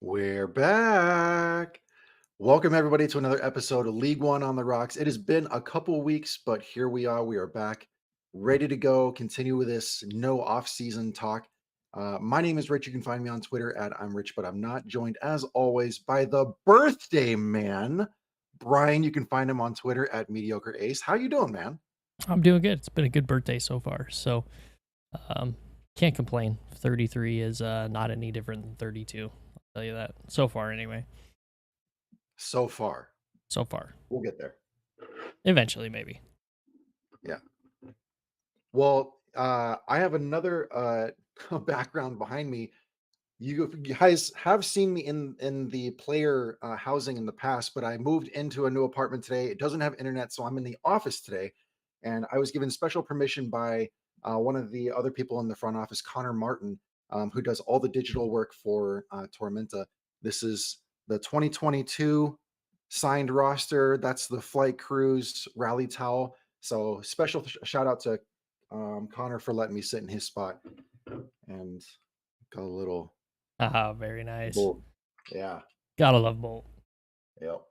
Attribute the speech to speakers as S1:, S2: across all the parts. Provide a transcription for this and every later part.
S1: We're back. Welcome everybody to another episode of League One on the Rocks. It has been a couple weeks, but here we are. We are back, ready to go. Continue with this no off-season talk. My name is Rich. You can find me on Twitter at I'm Rich, but I'm not. Joined as always by the birthday man, Brian. You can find him on Twitter at Mediocre Ace. How you doing, man?
S2: I'm doing good. It's been a good birthday so far, so um, can't complain. 33 is not any different than 32. I'll tell you that so far, anyway.
S1: So far,
S2: So far,
S1: we'll get there.
S2: eventually, maybe.
S1: Yeah. Well, I have another background behind me. You guys have seen me in the player housing in the past, but I moved into a new apartment today. It doesn't have internet, so I'm in the office today, and I was given special permission by one of the other people in the front office, Connor Martin, who does all the digital work for Tormenta. This is the 2022 signed roster. That's the flight crews rally towel. So special shout out to Connor for letting me sit in his spot and got a little
S2: Ah, very nice.
S1: Bolt. Yeah.
S2: Gotta love Bolt.
S1: Yep.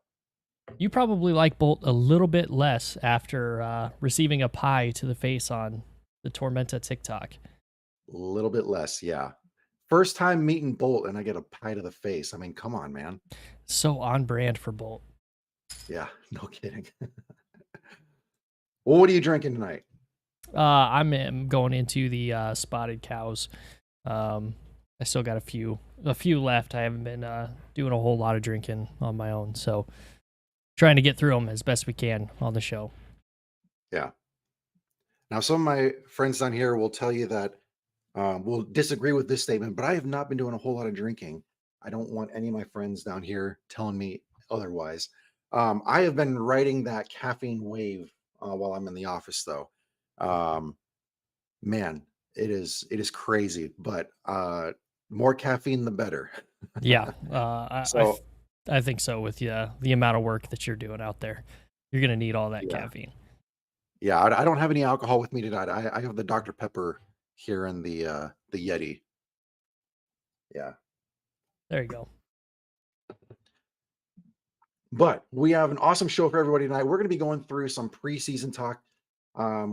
S2: You probably like Bolt a little bit less after receiving a pie to the face on the Tormenta TikTok.
S1: A little bit less. Yeah. First time meeting Bolt and I get a pie to the face. I mean, come on, man.
S2: So on brand for Bolt.
S1: Yeah. No kidding. Well, what are you drinking tonight?
S2: I'm going into the spotted cows. I still got a few left. I haven't been doing a whole lot of drinking on my own, so trying to get through them as best we can on the show.
S1: Yeah. Now, some of my friends down here will tell you that will disagree with this statement, but I have not been doing a whole lot of drinking. I don't want any of my friends down here telling me otherwise. I have been riding that caffeine wave while I'm in the office, though. Um, Man, it is crazy, but more caffeine the better.
S2: Yeah,
S1: So
S2: I think so. With the amount of work that you're doing out there, you're gonna need all that
S1: yeah,
S2: caffeine.
S1: yeah. I don't have any alcohol with me tonight. I have the Dr. Pepper here in the Yeti. Yeah,
S2: There you go.
S1: but we have an awesome show for everybody tonight. We're going to be going through some preseason talk.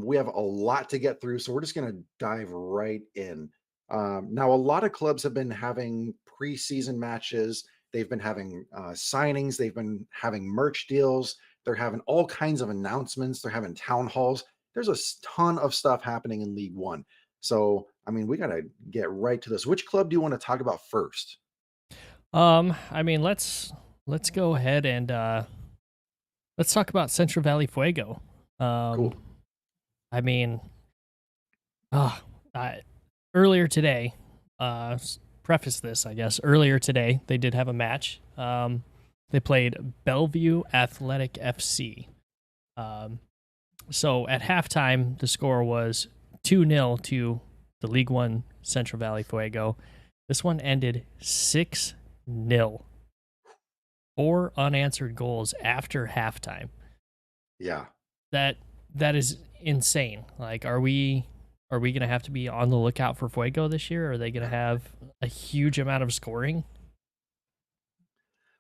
S1: We have a lot to get through, so we're just going to dive right in. Now, a lot of clubs have been having preseason matches. They've been having signings. They've been having merch deals. They're having all kinds of announcements. They're having town halls. There's a ton of stuff happening in League One. So, I mean, we got to get right to this. Which club do you want to talk about first?
S2: I mean, let's go ahead and let's talk about Central Valley Fuego. Um,
S1: Cool.
S2: I mean, uh, I, earlier today, preface this, I guess. Earlier today, they did have a match. They played Bellevue Athletic FC. Um, so at halftime, the score was 2-0 to the League One Central Valley Fuego. This one ended 6-0. Four unanswered goals after halftime.
S1: Yeah.
S2: That that is insane. Like, are we gonna have to be on the lookout for Fuego this year? Are they gonna have a huge amount of scoring?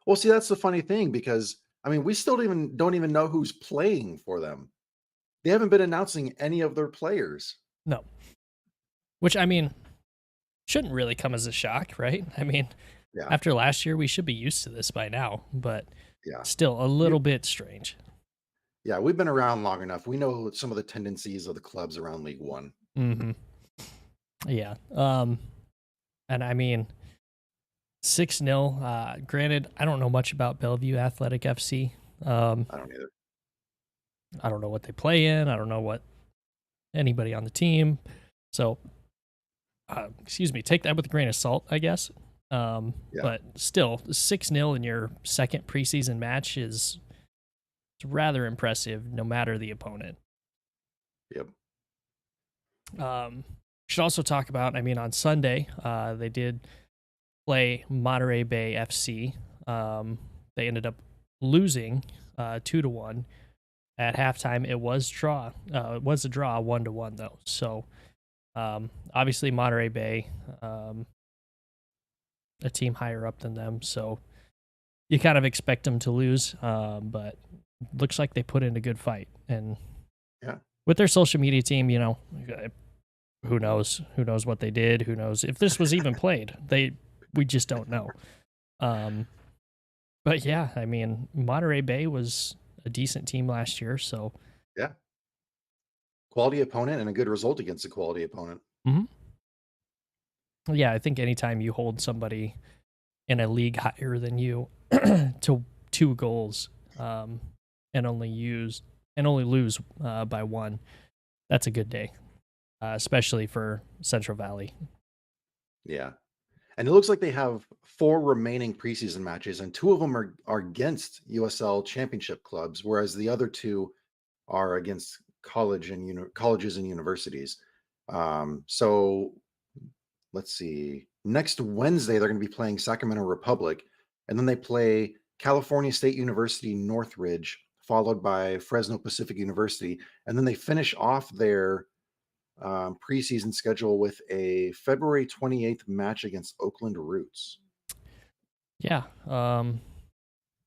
S1: Well, see, that's the funny thing because I mean, we still don't even know who's playing for them. They haven't been announcing any of their players.
S2: No. Which, I mean, shouldn't really come as a shock, right? I mean,
S1: Yeah,
S2: after last year, we should be used to this by now, but
S1: yeah,
S2: still a
S1: we,
S2: little bit strange.
S1: yeah. We've been around long enough. We know some of the tendencies of the clubs around League One.
S2: Hmm. Yeah. And I mean, 6-0. Granted, I don't know much about Bellevue Athletic FC.
S1: I don't either.
S2: I don't know what they play in. I don't know what anybody on the team. So, excuse me, take that with a grain of salt, I guess.
S1: Yeah,
S2: But still, 6-0 in your second preseason match is it's rather impressive, no matter the opponent.
S1: yep,
S2: Should also talk about, I mean, on Sunday, they did play Monterey Bay FC. They ended up losing 2-1 at halftime. It was draw. It was a draw, 1-1 though. So obviously Monterey Bay a team higher up than them, so you kind of expect them to lose. But looks like they put in a good fight, and
S1: Yeah.
S2: with their social media team, who knows? Who knows what they did? Who knows if this was even played? We just don't know. Um, but yeah, I mean, Monterey Bay was a decent team last year, so
S1: Yeah. Quality opponent and a good result against a quality opponent.
S2: mhm. Yeah, I think anytime you hold somebody in a league higher than you to 2 goals, and only lose by one, that's a good day, especially for Central Valley.
S1: Yeah. And it looks like they have 4 remaining preseason matches, and 2 of them are against USL championship clubs, whereas the other 2 are against colleges and universities. So let's see. Next Wednesday, they're going to be playing Sacramento Republic, and then they play California State University Northridge, followed by Fresno Pacific University, and then they finish off their preseason schedule with a February 28th match against Oakland Roots.
S2: Yeah,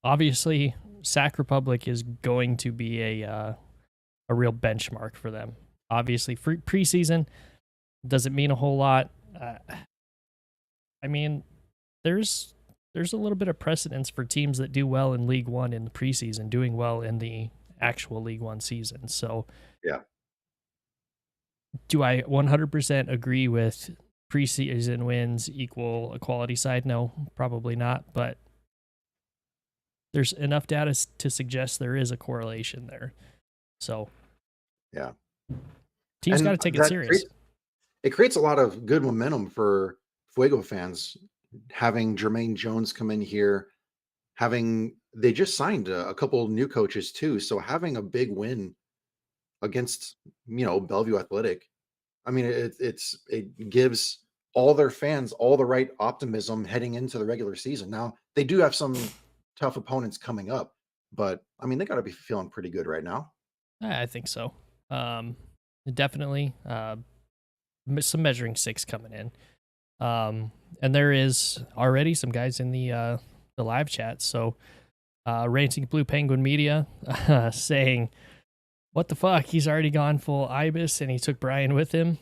S2: obviously, Sac Republic is going to be a real benchmark for them. Obviously, preseason doesn't mean a whole lot. I mean, there's a little bit of precedence for teams that do well in League One in the preseason doing well in the actual League One season. So,
S1: Yeah.
S2: do I 100% agree with preseason wins equal a quality side? No, probably not. But there's enough data to suggest there is a correlation there. So,
S1: Yeah.
S2: teams got
S1: And
S2: to take it
S1: that
S2: serious.
S1: creates a lot of good momentum for Fuego fans having Jermaine Jones come in here, having they just signed a couple new coaches too, so having a big win against, Bellevue Athletic. I mean, it gives all their fans all the right optimism heading into the regular season. Now, they do have some tough opponents coming up, but I mean, they got to be feeling pretty good right now.
S2: I think so. Um, definitely some measuring sticks coming in. And there is already some guys in the live chat. So, Ranting Blue Penguin Media saying, "What the fuck? He's already gone full ibis, and he took Brian with him."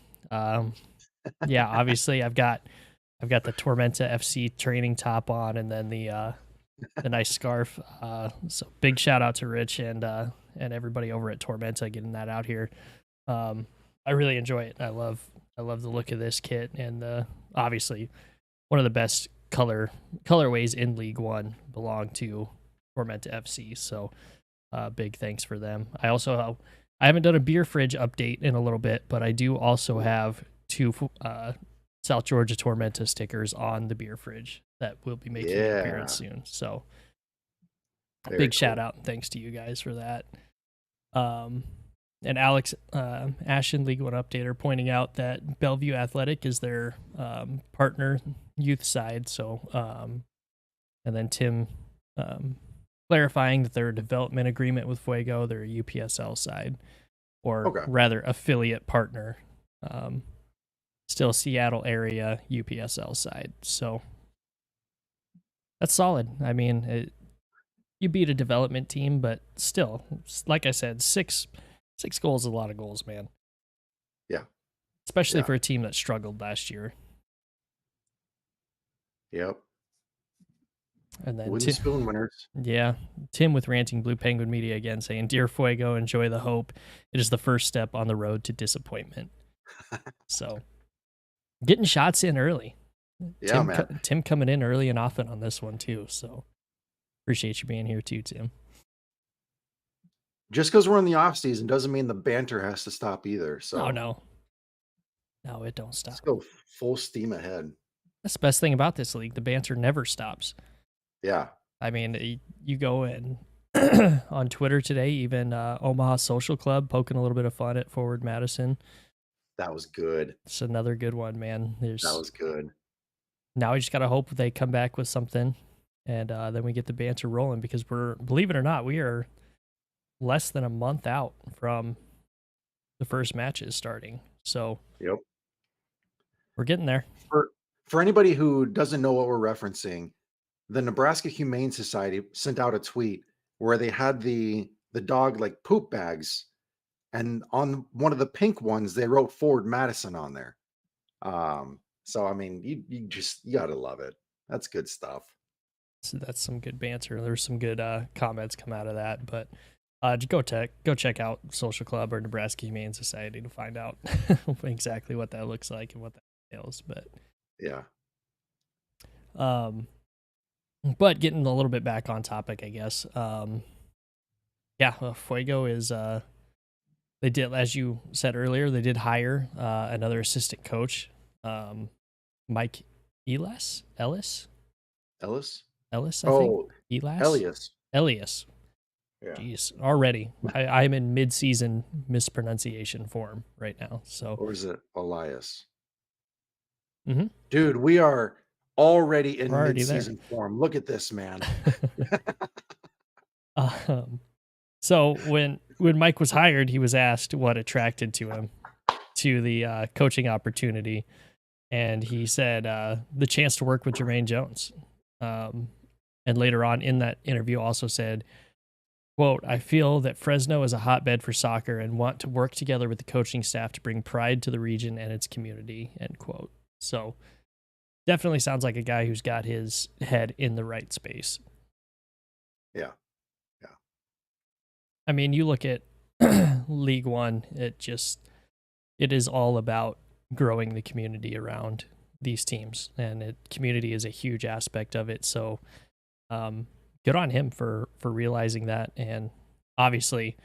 S2: Yeah, obviously, I've got the Tormenta FC training top on, and then the nice scarf. So big shout out to Rich and everybody over at Tormenta getting that out here. I really enjoy it. I love the look of this kit, and obviously one of the best colorways in League One belong to Tormenta FC. So big thanks for them. I haven't done a beer fridge update in a little bit, but I do also have 2 South Georgia Tormenta stickers on the beer fridge that will be making an appearance
S1: Yeah,
S2: soon. So
S1: very
S2: big shout
S1: cool.
S2: out and thanks to you guys for that. Um, and Alex Ashen, League One Updater, pointing out that Bellevue Athletic is their partner youth side. So, and then Tim clarifying that they're a development agreement with Fuego, they're a UPSL side, or
S1: Okay.
S2: rather affiliate partner. Um, Still Seattle area UPSL side. So that's solid. I mean, you beat a development team, but still, like I said, six goals is a lot of goals, man.
S1: Yeah.
S2: Especially
S1: Yeah.
S2: for a team that struggled last year.
S1: Yep.
S2: And then
S1: Wooden spoon winners.
S2: yeah, Tim with Ranting Blue Penguin Media again saying, "Dear Fuego, enjoy the hope. It is the first step on the road to disappointment." So getting shots in early.
S1: Yeah, man.
S2: Tim coming in early and often on this one too. So appreciate you being here too, Tim.
S1: Just because we're in the off season doesn't mean the banter has to stop either.
S2: Oh
S1: So
S2: no, it don't
S1: let's
S2: stop.
S1: go full steam ahead.
S2: That's the best thing about this league. The banter never stops.
S1: Yeah,
S2: I mean, you go in on Twitter today, even Omaha Social Club poking a little bit of fun at Forward Madison.
S1: that was good.
S2: It's another good one, man.
S1: That
S2: There's
S1: was good.
S2: now we just gotta hope they come back with something, and then we get the banter rolling because believe it or not, we are less than a month out from the first matches starting. So
S1: Yep.
S2: we're getting there.
S1: For anybody who doesn't know what we're referencing, the Nebraska Humane Society sent out a tweet where they had the dog like poop bags, and on one of the pink ones they wrote Ford Madison on there. So I mean, you gotta love it. That's good stuff.
S2: So that's some good banter. There's some good comments come out of that. But just go check out Social Club or Nebraska Humane Society to find out exactly what that looks like and what that entails.
S1: Yeah.
S2: Um, but getting a little bit back on topic, I guess. Yeah, Fuego is. They did, as you said earlier, they did hire another assistant coach, Mike Ellis,
S1: Ellis?
S2: I think.
S1: Oh,
S2: Elas,
S1: Elias.
S2: Elias.
S1: Yeah.
S2: Jeez, already I'm in mid-season mispronunciation form right now. So,
S1: Or is it Elias?
S2: mhm,
S1: Dude, we are already
S2: we're
S1: in
S2: already there.
S1: mid-season form. Look at this, man.
S2: um, so when Mike was hired, he was asked what attracted to him to the coaching opportunity, and he said the chance to work with Jermaine Jones. Um, and later on in that interview, also said, "Quote: I feel that Fresno is a hotbed for soccer and want to work together with the coaching staff to bring pride to the region and its community." End quote. So definitely sounds like a guy who's got his head in the right space.
S1: Yeah. Yeah.
S2: I mean, you look at League One, it is all about growing the community around these teams, and community is a huge aspect of it. So, good on him for realizing that, and obviously,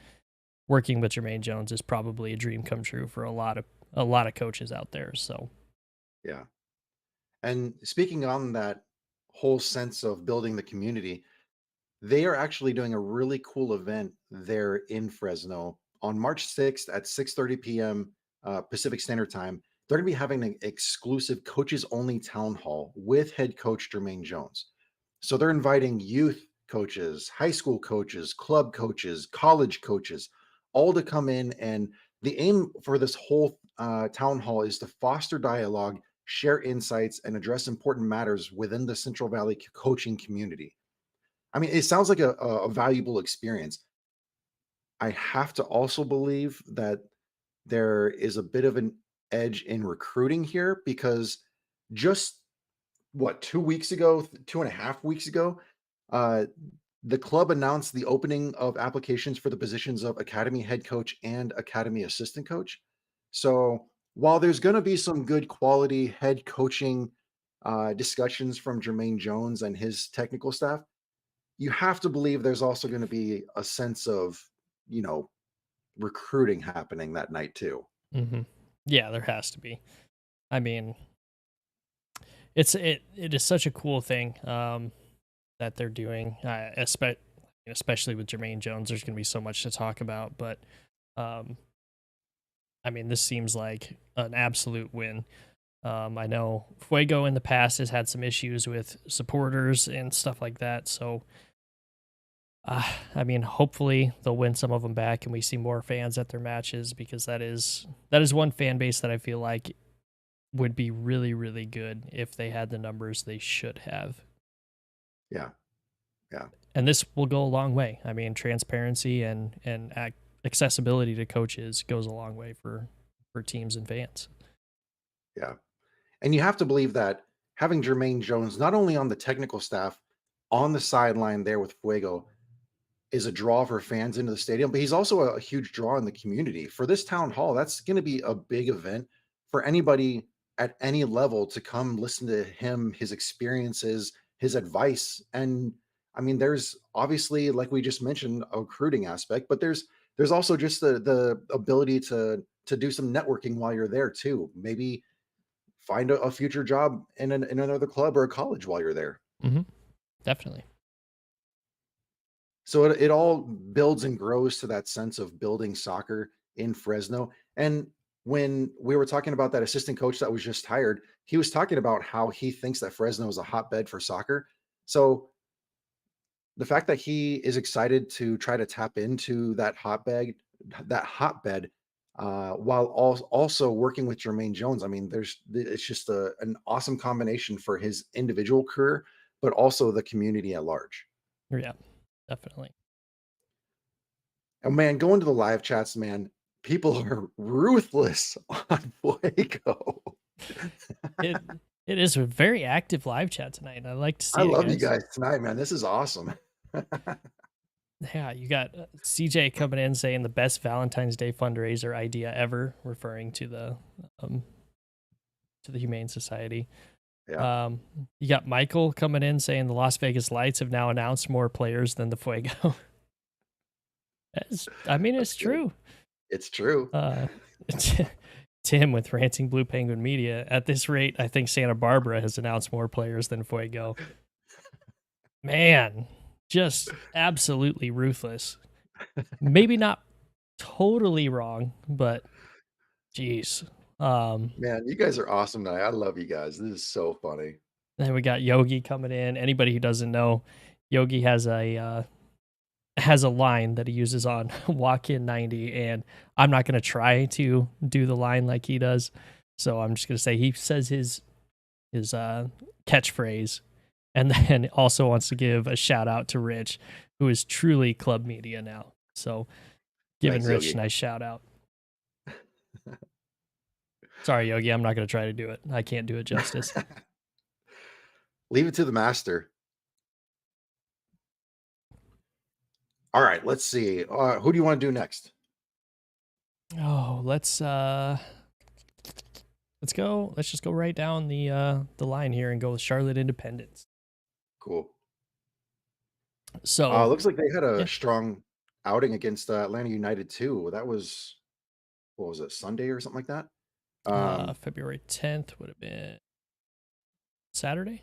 S2: working with Jermaine Jones is probably a dream come true for a lot of coaches out there. So,
S1: Yeah. And speaking on that whole sense of building the community, they are actually doing a really cool event there in Fresno on March 6th at 6:30 p.m. Pacific Standard Time. They're going to be having an exclusive coaches only town hall with head coach Jermaine Jones. So they're inviting youth coaches, high school coaches, club coaches, college coaches, all to come in. And the aim for this whole town hall is to foster dialogue, share insights, and address important matters within the Central Valley coaching community. I mean, it sounds like a valuable experience. I have to also believe that there is a bit of an edge in recruiting here because just what 2 weeks ago, 2.5 weeks ago, uh, the club announced the opening of applications for the positions of academy head coach and academy assistant coach. So while there's going to be some good quality head coaching discussions from Jermaine Jones and his technical staff, you have to believe there's also going to be a sense of, you know, recruiting happening that night too.
S2: mhm. Yeah, there has to be. I mean, it is such a cool thing that they're doing, especially with Jermaine Jones. There's going to be so much to talk about, but um, I mean, this seems like an absolute win. I know Fuego in the past has had some issues with supporters and stuff like that. So, I mean, hopefully they'll win some of them back, and we see more fans at their matches because that is one fan base that I feel like would be really really good if they had the numbers they should have.
S1: Yeah. Yeah.
S2: And this will go a long way. I mean, transparency and accessibility to coaches goes a long way for teams and fans.
S1: Yeah. And you have to believe that having Jermaine Jones not only on the technical staff, on the sideline there with Fuego, is a draw for fans into the stadium, but he's also a huge draw in the community. For this town hall, that's going to be a big event for anybody at any level to come listen to him, his experiences, his advice. And I mean, there's obviously, like we just mentioned, a recruiting aspect, but there's also just the ability to do some networking while you're there too. Maybe find a future job in another club or a college while you're there.
S2: Hmm. Definitely.
S1: So it all builds and grows to that sense of building soccer in Fresno. And when we were talking about that assistant coach that was just hired, he was talking about how he thinks that Fresno is a hotbed for soccer. So the fact that he is excited to try to tap into that hotbed, while also working with Jermaine Jones. I mean, it's just an awesome combination for his individual career, but also the community at large.
S2: Yeah, definitely.
S1: And man, going to the live chats, man, people are ruthless on Fuego.
S2: It it is a very active live chat tonight. I like to
S1: I
S2: see it,
S1: love you
S2: guys.
S1: guys tonight, man. This is awesome.
S2: Yeah, you got CJ coming in saying the best Valentine's Day fundraiser idea ever, referring um, to the Humane Society.
S1: Yeah,
S2: Um, you got Michael coming in saying the Las Vegas Lights have now announced more players than the Fuego. I mean,
S1: that's
S2: it's
S1: good.
S2: true.
S1: It's true.
S2: Uh, Tim with Ranting Blue Penguin Media. At this rate, I think Santa Barbara has announced more players than Fuego. Man, just absolutely ruthless. Maybe not totally wrong, but geez.
S1: Man, you guys are awesome tonight. I love you guys. This is so funny.
S2: Then we got Yogi coming in. Anybody who doesn't know, Yogi has a line that he uses on Walk In 90, and I'm not gonna try to do the line like he does. So I'm just gonna say he says his catchphrase, and then also wants to give a shout out to Rich, who is truly club media now. So giving
S1: Thanks,
S2: Rich a
S1: Yogi.
S2: nice shout out. Sorry, Yogi, I'm not gonna try to do it. I can't do it justice.
S1: Leave it to the master. All right, let's see. Who do you want to do next?
S2: Oh, let's go. Let's just go right down the line here and go with Charlotte Independence.
S1: Cool.
S2: So
S1: Looks like they had a
S2: yeah,
S1: strong outing against Atlanta United too. That was what was it, Sunday or something like that?
S2: February 10th would have been Saturday,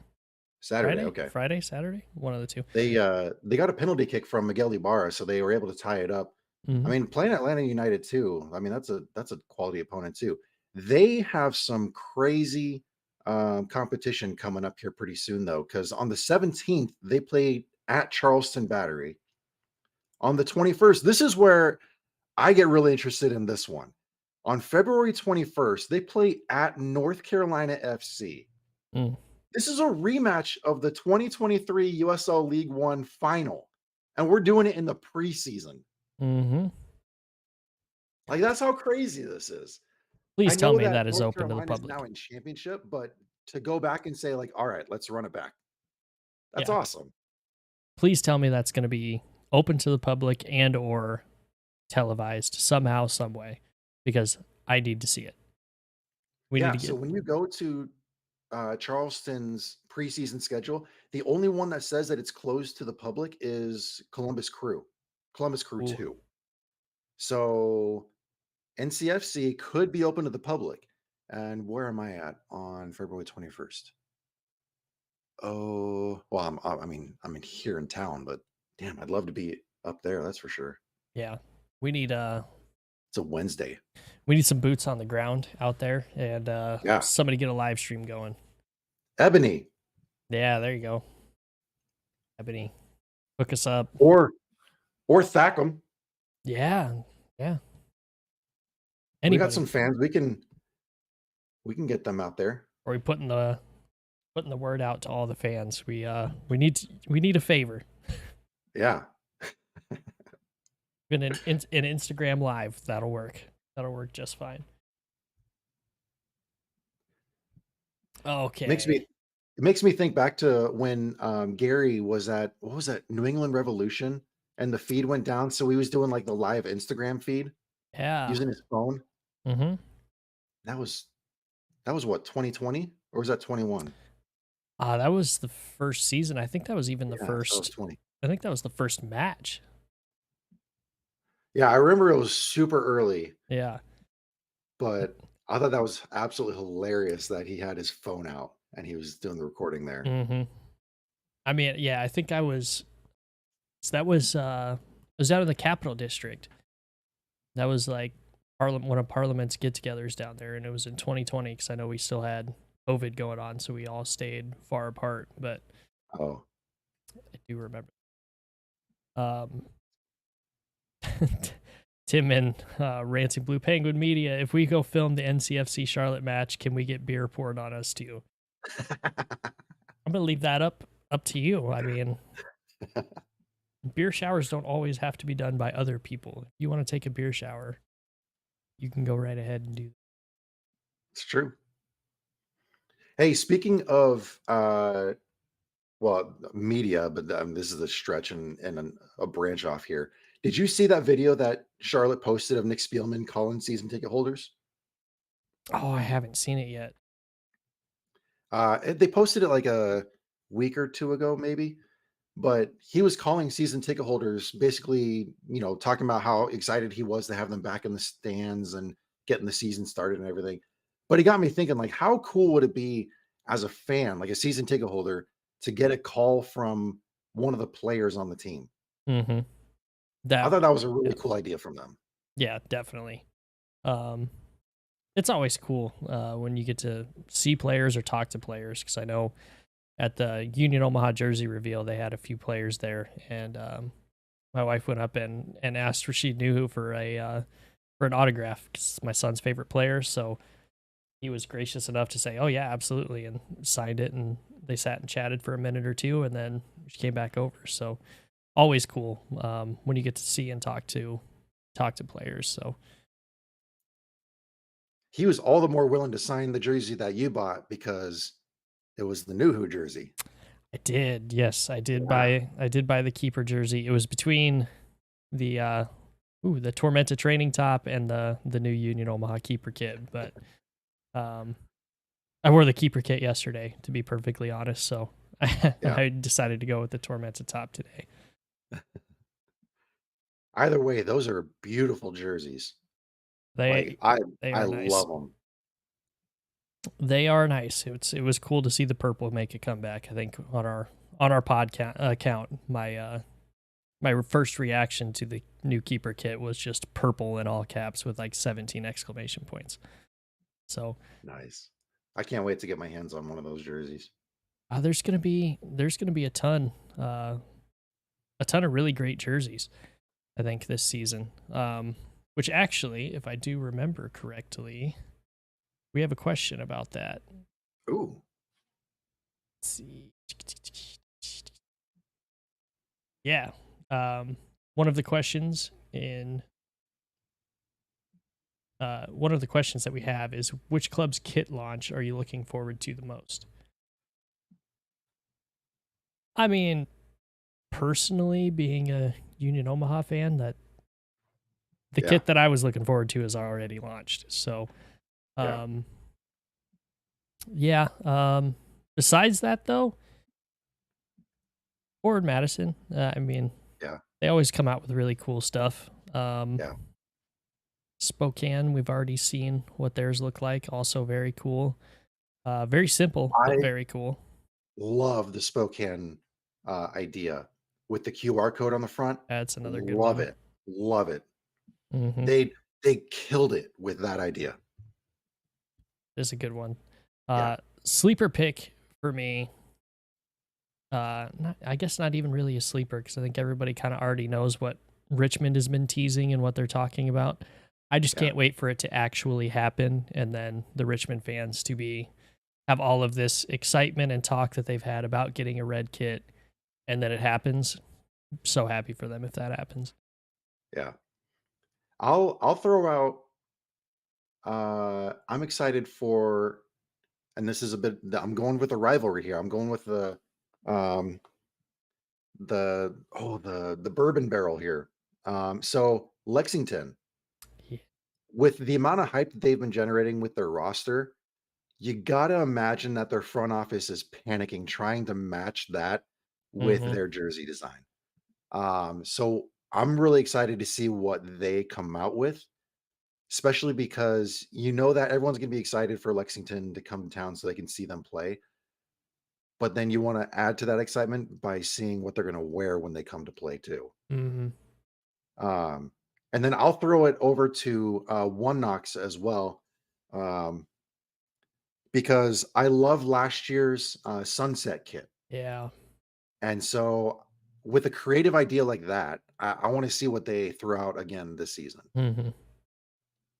S1: Saturday. Okay.
S2: Friday, Saturday, one of the two.
S1: They got a penalty kick from Miguel Ibarra, so they were able to tie it up. I
S2: Mm-hmm.
S1: mean, playing Atlanta United too. I mean, that's a quality opponent too. They have some crazy competition coming up here pretty soon though, because on the 17th they play at Charleston Battery. On the 21st, this is where I get really interested in this one. On February 21st, they play at North Carolina FC.
S2: Mm.
S1: This is a rematch of the 2023 USL League One final, and we're doing it in the preseason.
S2: Mm-hmm.
S1: Like, that's how crazy this is. I
S2: Please tell
S1: know
S2: me
S1: that
S2: that is
S1: North
S2: open to the
S1: Carolina is now
S2: public.
S1: in championship, but to go back and say, like, all right, let's run it back. That's
S2: Yeah.
S1: awesome.
S2: Please tell me that's going to be open to the public and or televised somehow, some way, because I need to see it. We need
S1: Yeah.
S2: to
S1: So
S2: get.
S1: when you go to Charleston's preseason schedule, the only one that says that it's closed to the public is Columbus Crew
S2: Ooh,
S1: 2. So NCFC could be open to the public. And where am I at on February 21st? Oh, well, I mean here in town, but damn, I'd love to be up there, that's for sure.
S2: yeah. We need
S1: It's a Wednesday.
S2: we need some boots on the ground out there, and
S1: Yeah.
S2: somebody get a live stream going.
S1: Ebony
S2: Yeah, there you go. Ebony, hook us up.
S1: or Thackham.
S2: Yeah, yeah.
S1: We got
S2: Anybody.
S1: some fans. We can get them out there.
S2: Are we putting the word out to all the fans? We need a favor.
S1: Yeah.
S2: Even an Instagram live, that'll work. That'll work just fine.
S1: Makes me
S2: Okay.
S1: it makes me think back to when Gary was at what was that New England Revolution and the feed went down. So he was doing like the live Instagram feed
S2: Yeah.
S1: using his phone.
S2: Mm-hmm.
S1: That was what 2020 or was that 21?
S2: That was the first season. I think that was even the
S1: Yeah, so that was
S2: first.
S1: 20.
S2: I think that was the first match.
S1: Yeah, I remember it was super early,
S2: Yeah.
S1: but I thought that was absolutely hilarious that he had his phone out and he was doing the recording there.
S2: Mm-hmm. I mean, yeah. I think I was. So that was it was out of the Capital District. That was like one of Parliament's get-togethers down there, and it was in 2020 because I know we still had COVID going on, so we all stayed far apart. But
S1: Oh,
S2: I do remember. Um, Tim and Rancing Blue Penguin Media. If we go film the NCFC Charlotte match, can we get beer poured on us too? I'm gonna leave that up to you. I mean, beer showers don't always have to be done by other people. If you want to take a beer shower, you can go right ahead and do.
S1: It's true. Hey, speaking of well, media, but this is a stretch and a branch off here. Did you see that video that Charlotte posted of Nick Spielman calling season ticket holders?
S2: Oh, I haven't seen it yet.
S1: They posted it like a week or two ago, maybe. But he was calling season ticket holders, basically, talking about how excited he was to have them back in the stands and getting the season started and everything. But he got me thinking, like, how cool would it be as a fan, like a season ticket holder, to get a call from one of the players on the team?
S2: Mm-hmm.
S1: I
S2: That
S1: thought
S2: would,
S1: that was a
S2: yeah,
S1: really cool idea from them.
S2: yeah, definitely. Um, it's always cool when you get to see players or talk to players because I know at the Union Omaha jersey reveal they had a few players there, and my wife went up and asked if she knew who for an autograph because my son's favorite player. So he was gracious enough to say, "Oh yeah, absolutely," and signed it. And they sat and chatted for a minute or two, and then she came back over. So always cool when you get to see and talk to players. So
S1: He was all the more willing to sign the jersey that you bought because it was the new Who jersey.
S2: I did, yes,
S1: Yeah.
S2: I did buy the keeper jersey. It was between the the Tormenta training top and the new Union Omaha keeper kit, but um I wore the keeper kit yesterday to be perfectly honest, so
S1: Yeah.
S2: I decided to go with the Tormenta top today.
S1: Either way, those are beautiful jerseys. Like
S2: They
S1: I
S2: they
S1: I
S2: are nice.
S1: love them.
S2: They are nice. It was cool to see the purple make a comeback. I think on our podcast account, my first reaction to the new keeper kit was just purple in all caps with like 17 exclamation points. So
S1: Nice. I can't wait to get my hands on one of those jerseys.
S2: there's gonna be a ton of really great jerseys. I think this season. Which actually, if I do remember correctly, we have a question about that.
S1: Ooh,
S2: Let's see. Yeah. One of the questions in one of the questions that we have is which club's kit launch are you looking forward to the most? I mean, personally, being a Union Omaha fan, that the
S1: yeah,
S2: kit that I was looking forward to is already launched. So,
S1: yeah.
S2: um, yeah. Besides that, though, Forward Madison. I mean,
S1: Yeah,
S2: they always come out with really cool stuff.
S1: yeah.
S2: Spokane, we've already seen what theirs look like. Also, very cool. Very simple, but
S1: I
S2: very cool.
S1: love the Spokane idea with the QR code on the front.
S2: That's another good
S1: Love
S2: one.
S1: it. Love it.
S2: Mm-hmm.
S1: They killed it with that idea.
S2: Is a good one.
S1: Yeah,
S2: Sleeper pick for me. I guess not even really a sleeper because I think everybody kind of already knows what Richmond has been teasing and what they're talking about. I just
S1: yeah,
S2: can't wait for it to actually happen, and then the Richmond fans to be have all of this excitement and talk that they've had about getting a red kit, and then it happens. So happy for them if that happens.
S1: yeah. I'll throw out I'm excited for, and this is a bit I'm going with a rivalry here. I'm going with um the bourbon barrel here. So Lexington,
S2: Yeah.
S1: with the amount of hype that they've been generating with their roster, you gotta imagine that their front office is panicking trying to match that with
S2: Mm-hmm.
S1: their jersey design. So I'm really excited to see what they come out with, especially because you know that everyone's gonna be excited for Lexington to come to town so they can see them play. But then you want to add to that excitement by seeing what they're gonna wear when they come to play too.
S2: Mm-hmm.
S1: Um, and then I'll throw it over to One Knox as well. Um, because I love last year's sunset kit.
S2: Yeah.
S1: And so with a creative idea like that, I want to see what they throw out again this season.
S2: Hmm.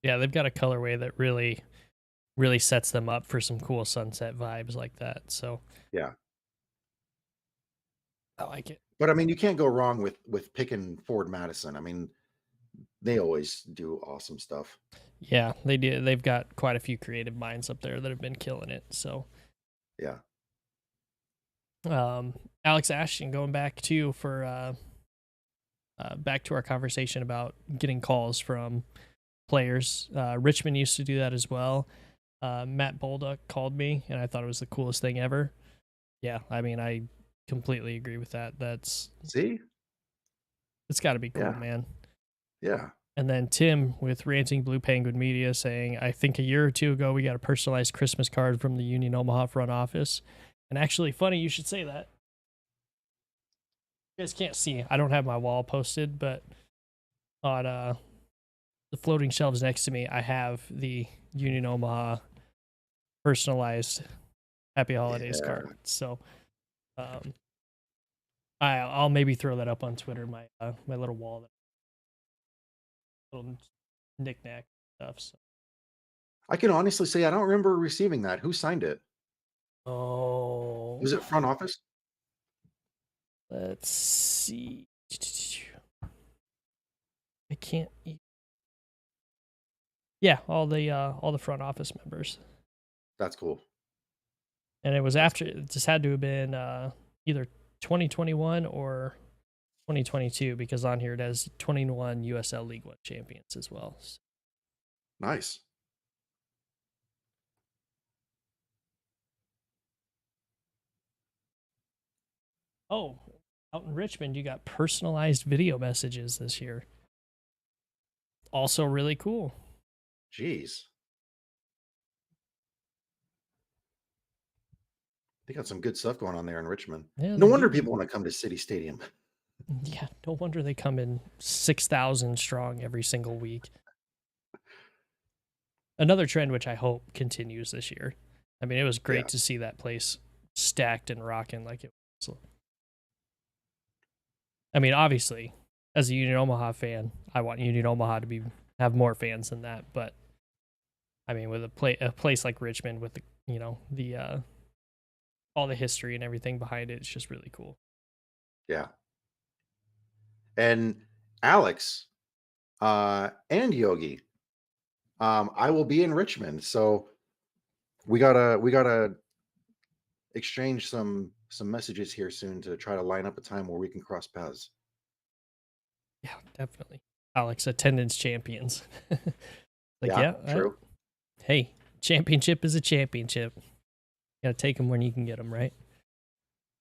S2: Yeah, they've got a colorway that really sets them up for some cool sunset vibes like that. So
S1: Yeah.
S2: I like it.
S1: But I mean, you can't go wrong with picking Ford Madison. I mean, they always do awesome stuff.
S2: Yeah, they do. They've got quite a few creative minds up there that have been killing it. So,
S1: Yeah.
S2: Alex Ashton, going back to for back to our conversation about getting calls from players. Richmond used to do that as well. Matt Bolduc called me, and I thought it was the coolest thing ever. Yeah, I mean, I completely agree with that.
S1: See?
S2: It's got to be cool,
S1: Yeah.
S2: man.
S1: Yeah.
S2: And then Tim with Ranting Blue Penguin Media saying, I think a year or two ago we got a personalized Christmas card from the Union Omaha front office. And actually, funny you should say that. You guys can't see. I don't have my wall posted, but on the floating shelves next to me, I have the Union Omaha personalized Happy Holidays
S1: Yeah.
S2: card. So um, I'll maybe throw that up on Twitter. My little wall, little knickknack stuff. So.
S1: I can honestly say I don't remember receiving that. Who signed it? Was
S2: Oh,
S1: it front office?
S2: let's see. I can't. Yeah, all the front office members,
S1: That's cool.
S2: and it was
S1: That's
S2: after.
S1: cool.
S2: It just had to have been either 2021 or 2022 because on here it has 21 USL League One champions as well. So,
S1: Nice.
S2: oh, out in Richmond, you got personalized video messages this year. Also, really cool.
S1: Jeez. They got some good stuff going on there in Richmond.
S2: Yeah,
S1: No
S2: they
S1: wonder
S2: do.
S1: people want to come to City Stadium.
S2: Yeah, no wonder they come in 6,000 strong every single week. Another trend which I hope continues this year. I mean, it was
S1: Yeah.
S2: great to see that place stacked and rocking like it was. I mean, obviously, as a Union Omaha fan, I want Union Omaha to have more fans than that. But I mean, with a place like Richmond, with the all the history and everything behind it, it's just really cool.
S1: Yeah. And Alex and Yogi, I will be in Richmond. So we gotta exchange some messages here soon to try to line up a time where we can cross paths.
S2: Yeah, definitely. Alex, attendance champions. Like,
S1: Yeah,
S2: yeah,
S1: true.
S2: hey, championship is a championship. You gotta take them when you can get them, right?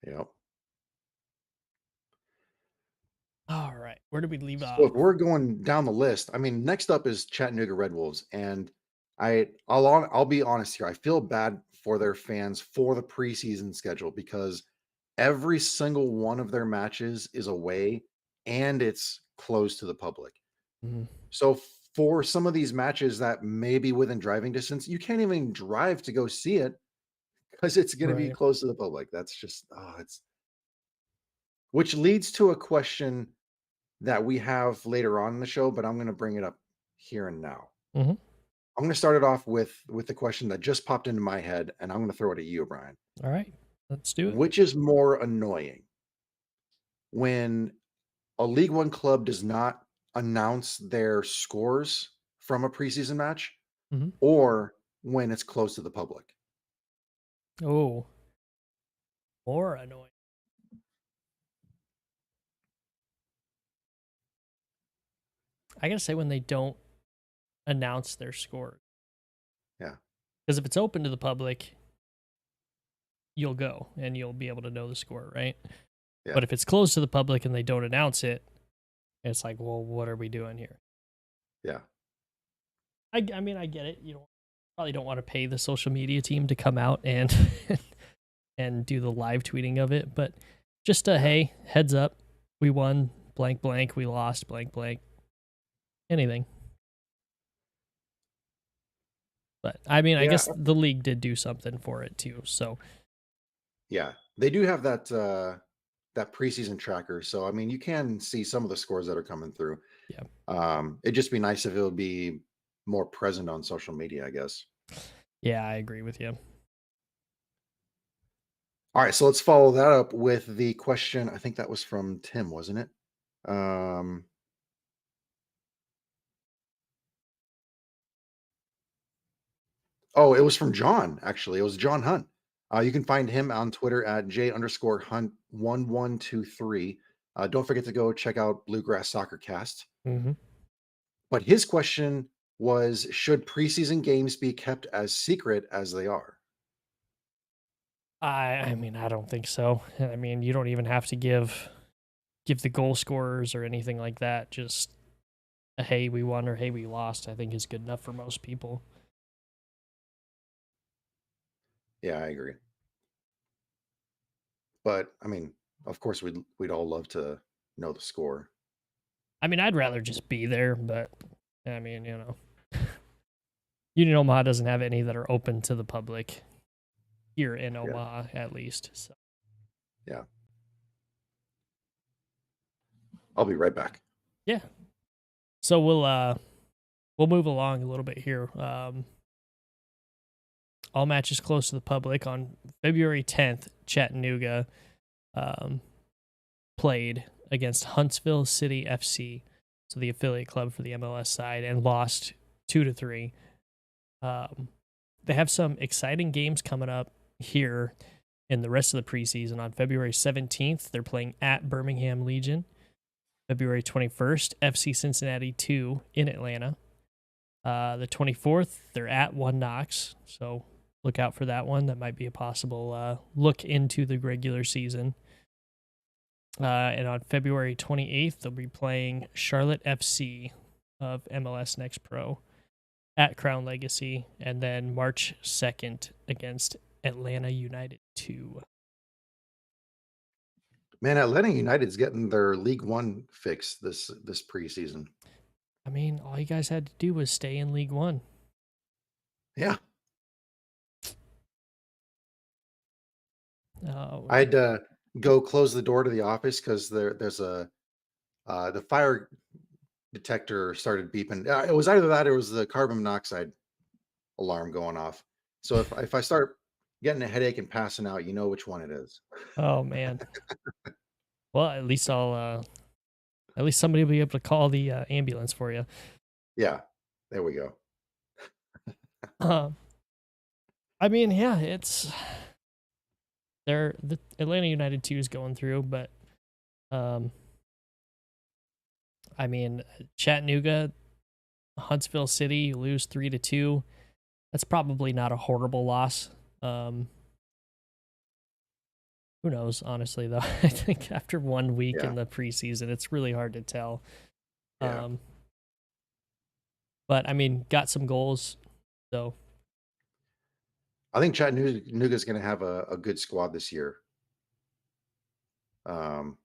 S1: Yep.
S2: All right, where did we leave
S1: So
S2: off?
S1: if we're going down the list, I mean, next up is Chattanooga Red Wolves, and I'll be honest here. I feel bad for their fans for the preseason schedule because every single one of their matches is away and it's closed to the public.
S2: Mhm.
S1: So for some of these matches that may be within driving distance, you can't even drive to go see it because it's going to be
S2: Right.
S1: closed to the public. That's just it's which leads to a question that we have later on in the show, but I'm going to bring it up here and now.
S2: Hmm.
S1: I'm going to start it off with the question that just popped into my head, and I'm going to throw it at you, Brian.
S2: All right, let's do it.
S1: Which is more annoying, when a League One club does not announce their scores from a preseason match,
S2: Hmm.
S1: or when it's closed to the public?
S2: Oh, more annoying. I gotta say when they don't announce their score,
S1: Yeah,
S2: because if it's open to the public, you'll go and you'll be able to know the score, right?
S1: yeah,
S2: But if it's closed to the public and they don't announce it, it's like, well, what are we doing here?
S1: yeah,
S2: I mean, I get it. You probably don't want to pay the social media team to come out and and do the live tweeting of it, but just
S1: yeah,
S2: hey, heads up, we won blank blank, we lost blank blank, anything. But I mean, I
S1: yeah,
S2: guess the league did do something for it too. So
S1: yeah. They do have that that preseason tracker. So I mean, you can see some of the scores that are coming through.
S2: Yeah.
S1: It'd just be nice if it would be more present on social media, I guess.
S2: Yeah, I agree with you.
S1: All right, so let's follow that up with the question. I think that was from Tim, wasn't it? Um, oh, it was from John, actually. It was John Hunt. You can find him on Twitter at J_Hunt1123. Don't forget to go check out Bluegrass Soccer Cast.
S2: Hmm.
S1: But his question was, should preseason games be kept as secret as they are?
S2: I mean, I don't think so. I mean, you don't even have to give the goal scorers or anything like that. Just a hey, we won or hey, we lost, I think is good enough for most people.
S1: Yeah, I agree. But I mean, of course, we'd all love to know the score.
S2: I mean, I'd rather just be there, but I mean, Union Omaha doesn't have any that are open to the public here in
S1: Yeah,
S2: Omaha, at least. So
S1: yeah. I'll be right back.
S2: yeah, so we'll move along a little bit here. All matches close to the public on February 10th. Chattanooga um, played against Huntsville City FC, so the affiliate club for the MLS side, and lost 2-3. Um, they have some exciting games coming up here in the rest of the preseason. On February 17th, they're playing at Birmingham Legion. February 21st, FC Cincinnati 2 in Atlanta. The 24th, they're at One Knox, so look out for that one. That might be a possible look into the regular season. And on February 28th, they'll be playing Charlotte FC of MLS Next Pro at Crown Legacy, and then March 2nd against Atlanta United 2.
S1: Man, Atlanta United's getting their League One fix this preseason.
S2: I mean, all you guys had to do was stay in League One.
S1: Yeah,
S2: Uh,
S1: I had to go close the door to the office because there's a the fire detector started beeping. It was either that or it was the carbon monoxide alarm going off. So if I start getting a headache and passing out, you know which one it is.
S2: oh man. Well, at least somebody will be able to call the ambulance for you.
S1: Yeah, there we go.
S2: Uh, I mean, yeah, it's the Atlanta United 2 is going through, but um, I mean, Chattanooga, Huntsville City, you lose 3-2. That's probably not a horrible loss. Who knows, honestly, though. I think after 1 week
S1: Yeah,
S2: in the preseason, it's really hard to tell.
S1: yeah.
S2: Um, but I mean, got some goals, so
S1: I think Chattanooga's going to have a good squad this year. Um,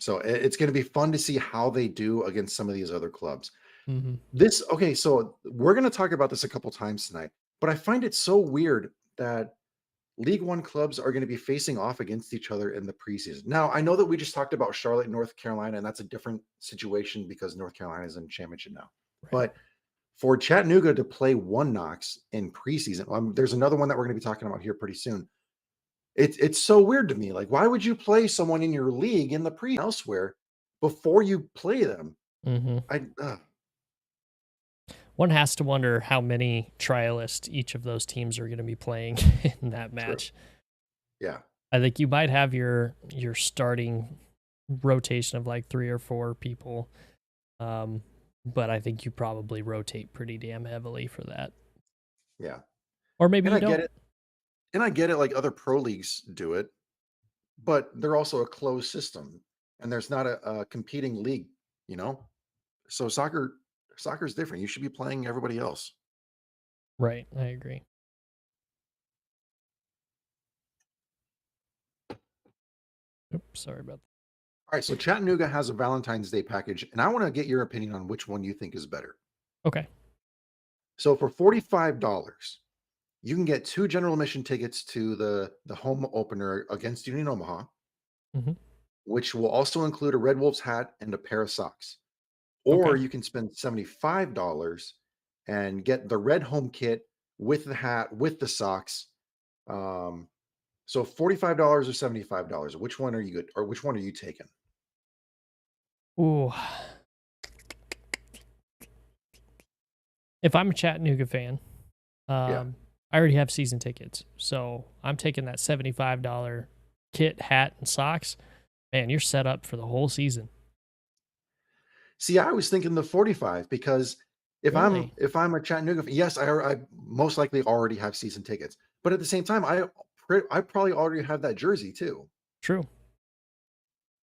S1: so it's going to be fun to see how they do against some of these other clubs.
S2: mhm.
S1: This okay, so we're going to talk about this a couple times tonight, but I find it so weird that League One clubs are going to be facing off against each other in the preseason. Now, I know that we just talked about Charlotte, North Carolina, and that's a different situation because North Carolina is in championship now.
S2: Right.
S1: But for Chattanooga to play One Knox in preseason, there's another one that we're going to be talking about here pretty soon. It's so weird to me. Like, why would you play someone in your league in the pre elsewhere before you play them?
S2: Mhm.
S1: I
S2: One has to wonder how many trialists each of those teams are going to be playing in that
S1: true.
S2: match.
S1: Yeah,
S2: I think you might have your starting rotation of like 3 or 4 people, um, but I think you probably rotate pretty damn heavily for that,
S1: yeah.
S2: or maybe
S1: And
S2: you
S1: I get
S2: don't.
S1: it. And I get it. Like other pro leagues do it, but they're also a closed system, and there's not a competing league. You know, so soccer's different. You should be playing everybody else.
S2: Right, I agree. Oops, sorry about
S1: All right. So Chattanooga has a Valentine's Day package, and I want to get your opinion on which one you think is better.
S2: that. Okay.
S1: So for $45, you can get 2 general admission tickets to the home opener against Union Omaha,
S2: Hmm.
S1: which will also include a Red Wolves hat and a pair of socks. Or
S2: Okay.
S1: you can spend $75 and get the red home kit with the hat, with the socks. Um, so $45 or $75. Which one are you good, or which one are you taking?
S2: Ooh. If I'm a Chattanooga fan,
S1: Yeah.
S2: I already have season tickets, so I'm taking that $75 kit, hat, and socks. Man, you're set up for the whole season.
S1: See, I was thinking the 45 because
S2: Really?
S1: if I'm a Chattanooga fan, yes, I most likely already have season tickets. But at the same time, I probably already have that jersey too.
S2: True.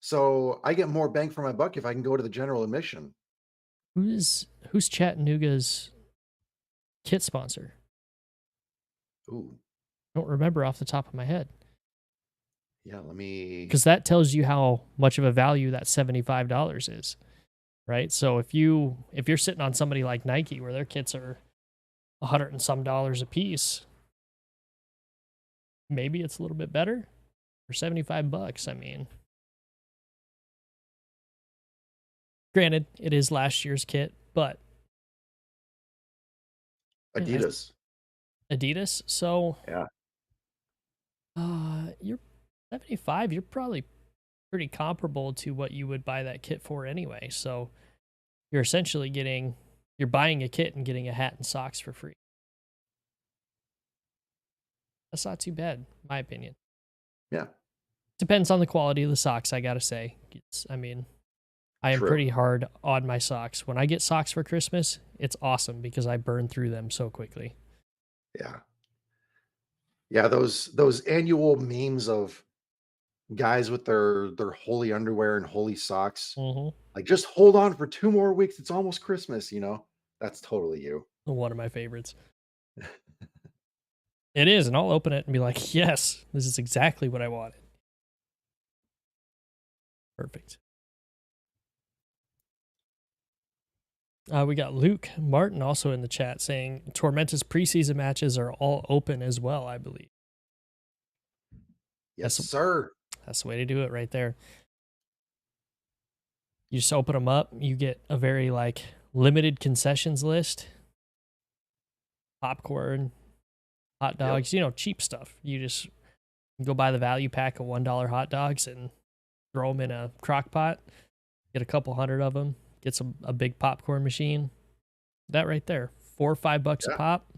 S1: So I get more bang for my buck if I can go to the general admission.
S2: Who's Chattanooga's kit sponsor?
S1: Ooh,
S2: I don't remember off the top of my head.
S1: yeah, let me
S2: Because that tells you how much of a value that $75 is, right? So if you're sitting on somebody like Nike where their kits are 100 and some dollars a piece, maybe it's a little bit better for $75. I mean, granted, it is last year's kit, but yeah,
S1: Adidas.
S2: Adidas. So
S1: Yeah.
S2: you're 75, you're probably pretty comparable to what you would buy that kit for anyway. So you're essentially you're buying a kit and getting a hat and socks for free. That's not too bad, in my opinion.
S1: Yeah.
S2: Depends on the quality of the socks, I gotta say. I am
S1: True.
S2: pretty hard on my socks. When I get socks for Christmas, it's awesome because I burn through them so quickly.
S1: Yeah. Yeah, those annual memes of guys with their holy underwear and holy socks.
S2: Mm-hmm.
S1: Like, just hold on for 2 more weeks. It's almost Christmas, you know? That's totally you.
S2: One of my favorites. It is, and I'll open it and be like, yes, this is exactly what I wanted. Perfect. We got Luke Martin also in the chat saying Tormenta's preseason matches are all open as well, I believe.
S1: Yes,
S2: That's
S1: sir.
S2: that's the way to do it right there. You just open them up, you get a very like limited concessions list, popcorn, hot
S1: Yep.
S2: dogs, cheap stuff. You just go buy the value pack of $1 hot dogs and throw them in a crock pot, get a couple hundred of them, get a big popcorn machine. That right there, $4 or $5 a
S1: Yeah.
S2: pop,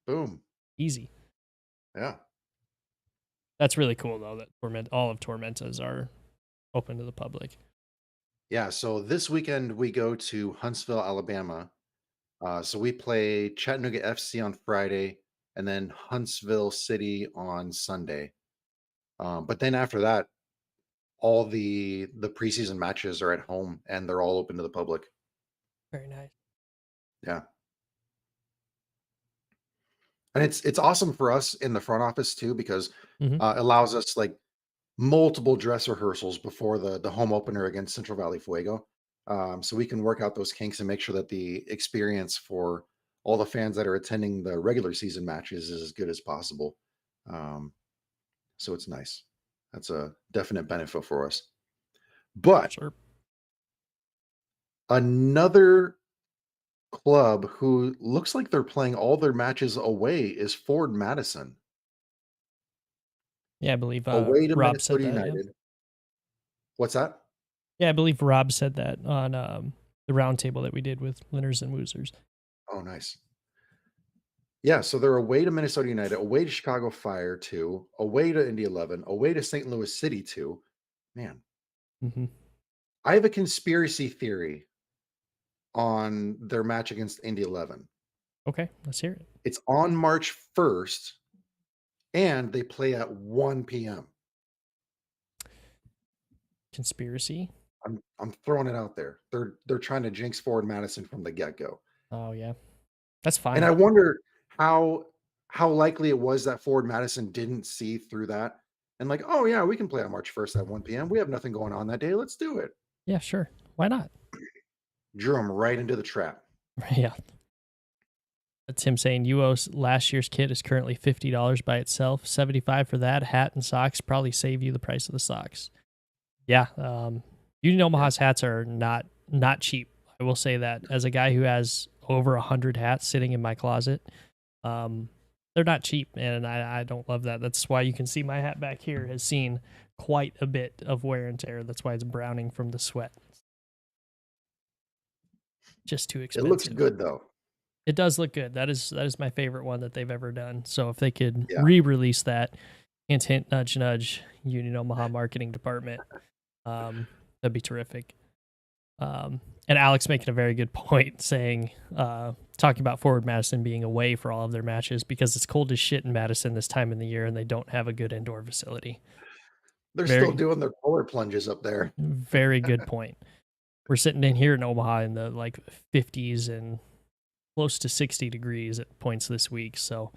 S1: Boom.
S2: easy.
S1: Yeah.
S2: That's really cool though that all of Tormentas are open to the public.
S1: Yeah, so this weekend we go to Huntsville, Alabama. So we play Chattanooga FC on Friday and then Huntsville City on Sunday. But then after that, all the preseason matches are at home and they're all open to the public.
S2: Very nice.
S1: Yeah. And it's awesome for us in the front office too because
S2: Hmm.
S1: it allows us like multiple dress rehearsals before the home opener against Central Valley Fuego. So we can work out those kinks and make sure that the experience for all the fans that are attending the regular season matches is as good as possible. Um, so it's nice. That's a definite benefit for us. But
S2: Sure.
S1: another club who looks like they're playing all their matches away is Ford Madison,
S2: Yeah, I believe
S1: away to
S2: Rob said
S1: Minnesota
S2: that. Yeah.
S1: United. What's that?
S2: Yeah, I believe Rob said that on the roundtable that we did with winners and losers.
S1: Oh, nice. Yeah, so they're away to Minnesota United, away to Chicago Fire 2, away to Indy 11, away to St. Louis City 2. Man,
S2: Hmm.
S1: I have a conspiracy theory on their match against Indy 11.
S2: Okay, let's hear it.
S1: It's on March 1st, and they play at 1 p.m.
S2: Conspiracy.
S1: I'm throwing it out there. They're trying to jinx Ford Madison from the get-go.
S2: Oh yeah, that's
S1: And
S2: fine.
S1: I wonder how how likely it was that Ford Madison didn't see through that and like, "Oh yeah, we can play on March 1st at 1 p.m. We have nothing going on that day. Let's do it."
S2: Yeah, sure. Why not?
S1: Drew them right into the trap.
S2: Yeah. That's him saying UO's last year's kit is currently $50 by itself. $75 for that hat and socks probably save you the price of the socks. Yeah, Union
S1: Yeah.
S2: Omaha's hats are not cheap. I will say that as a guy who has over 100 hats sitting in my closet, um, they're not cheap, and I don't love that. That's why you can see my hat back here has seen quite a bit of wear and tear. That's why it's browning from the sweat. Just too
S1: It looks
S2: expensive.
S1: good though.
S2: It does look good. That is my favorite one that they've ever done. So if they could
S1: Yeah.
S2: re-release that, hint hint nudge nudge, Union Omaha marketing department, that'd be terrific. And Alex making a very good point, saying, talking about Forward Madison being away for all of their matches because it's cold as shit in Madison this time in the year, and they don't have a good indoor facility.
S1: They're still
S2: Very,
S1: doing their polar plunges up there.
S2: very good point. We're sitting in here in Omaha in the like 50s and close to 60 degrees at points this week, so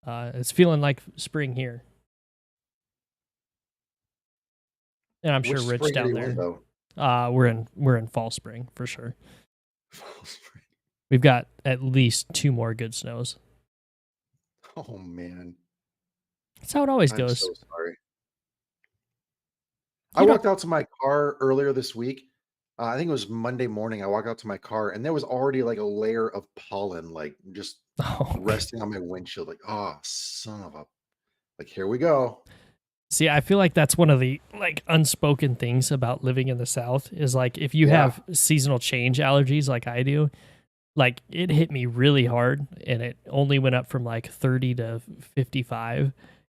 S2: it's feeling like spring here. And I'm sure
S1: Which
S2: Rich
S1: spring are
S2: down
S1: you in
S2: there.
S1: though?
S2: We're in fall spring for sure. We've got at least 2 more good snows.
S1: Oh man,
S2: That's how it always
S1: I'm
S2: goes.
S1: so sorry. I
S2: You know,
S1: walked out to my car earlier this week. I think it was Monday morning. I walked out to my car and there was already like a layer of pollen, like just
S2: oh,
S1: resting on my windshield. Like, oh, son of a, like, here we go.
S2: see, I feel like that's one of the like unspoken things about living in the South is like if you
S1: Yeah.
S2: have seasonal change allergies like I do, like it hit me really hard and it only went up from like 30 to 55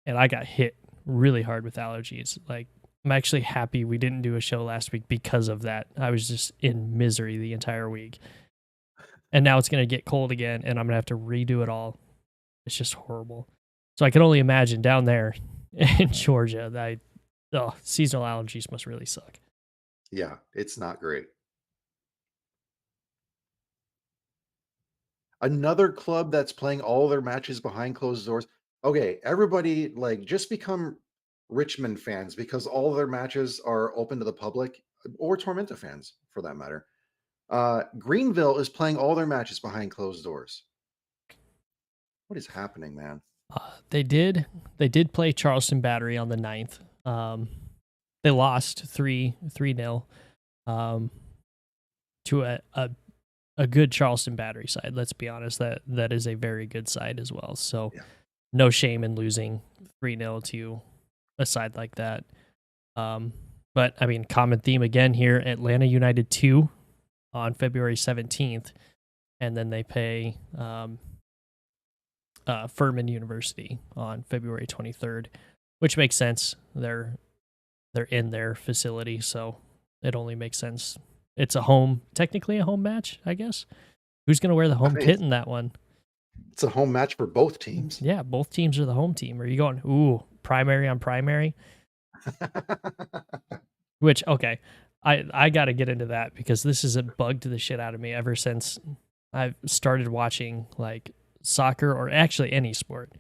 S2: and I got hit really hard with allergies. Like I'm actually happy we didn't do a show last week because of that. I was just in misery the entire week. And now it's going to get cold again and I'm going to have to redo it all. It's just horrible. So I can only imagine down there in Georgia that seasonal allergies must really suck.
S1: Yeah. It's not great. Another club that's playing all their matches behind closed doors. Okay, everybody like just become Richmond fans because all their matches are open to the public or Tormenta fans for that matter. Greenville is playing all their matches behind closed doors. What is happening, man?
S2: They did play Charleston Battery on the 9th. They lost 3-0 um, to a good Charleston Battery side. Let's be honest, that is a very good side as well. So
S1: Yeah.
S2: no shame in losing 3-0 to a side like that. But I mean, common theme again here: Atlanta United 2 on February 17th, and then they play Furman University on February 23rd, which makes sense. They're in their facility, so it only makes sense. It's technically a home match, I guess. Who's going to wear the
S1: I
S2: home
S1: mean,
S2: kit in that one?
S1: it's a home match for both teams.
S2: Yeah, both teams are the home team. Are you going, ooh, primary on primary? Which, okay, I got to get into that because this has bugged the shit out of me ever since I've started watching like soccer or actually any sport.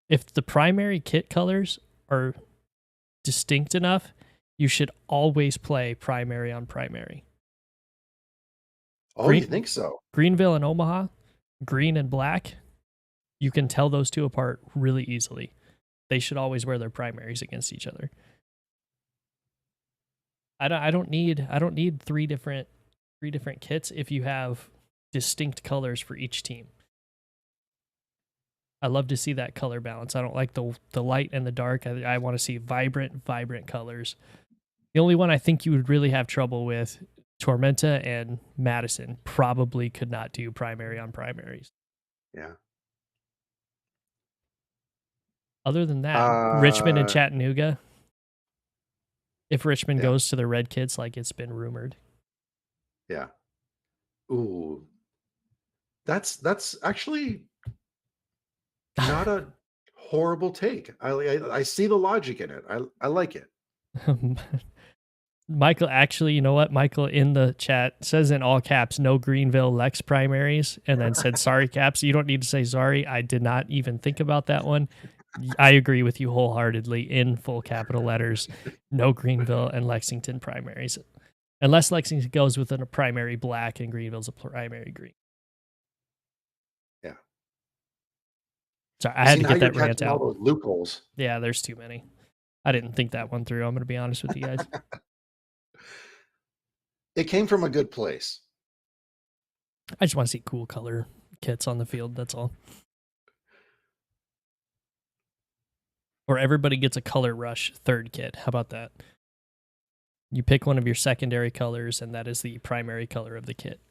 S2: If the primary kit colors are distinct enough, you should always play primary on primary.
S1: Oh, you think so?
S2: Greenville and Omaha, green and black, you can tell those two apart really easily. They should always wear their primaries against each other. I don't need three different kits if you have distinct colors for each team. I love to see that color balance. I don't like the light and the dark. I want to see vibrant colors. The only one I think you would really have trouble with, Tormenta and Madison, probably could not do primary on primaries.
S1: Yeah.
S2: Other than that, Richmond and
S1: Uh,
S2: Chattanooga, if Richmond
S1: yeah,
S2: goes to the Red Kids like it's been rumored.
S1: yeah. Ooh, that's actually not a horrible take. I see the logic in it. I like it.
S2: Michael, actually, you know what? Michael in the chat says in all caps, no Greenville Lex primaries, and then said, sorry, caps. You don't need to say sorry. I did not even think about that one. I agree with you wholeheartedly in full capital letters. No Greenville and Lexington primaries. Unless Lexington goes with a primary black and Greenville's a primary green.
S1: Yeah.
S2: Sorry, I
S1: You
S2: had
S1: see
S2: to
S1: now
S2: get
S1: you're
S2: that rant
S1: catching all
S2: out.
S1: those loopholes.
S2: Yeah, there's too many. I didn't think that one through. I'm going to be honest with you guys.
S1: It came from a good place.
S2: I just want to see cool color kits on the field. That's all. Or everybody gets a color rush third kit. How about that? You pick one of your secondary colors, and that is the primary color of the kit.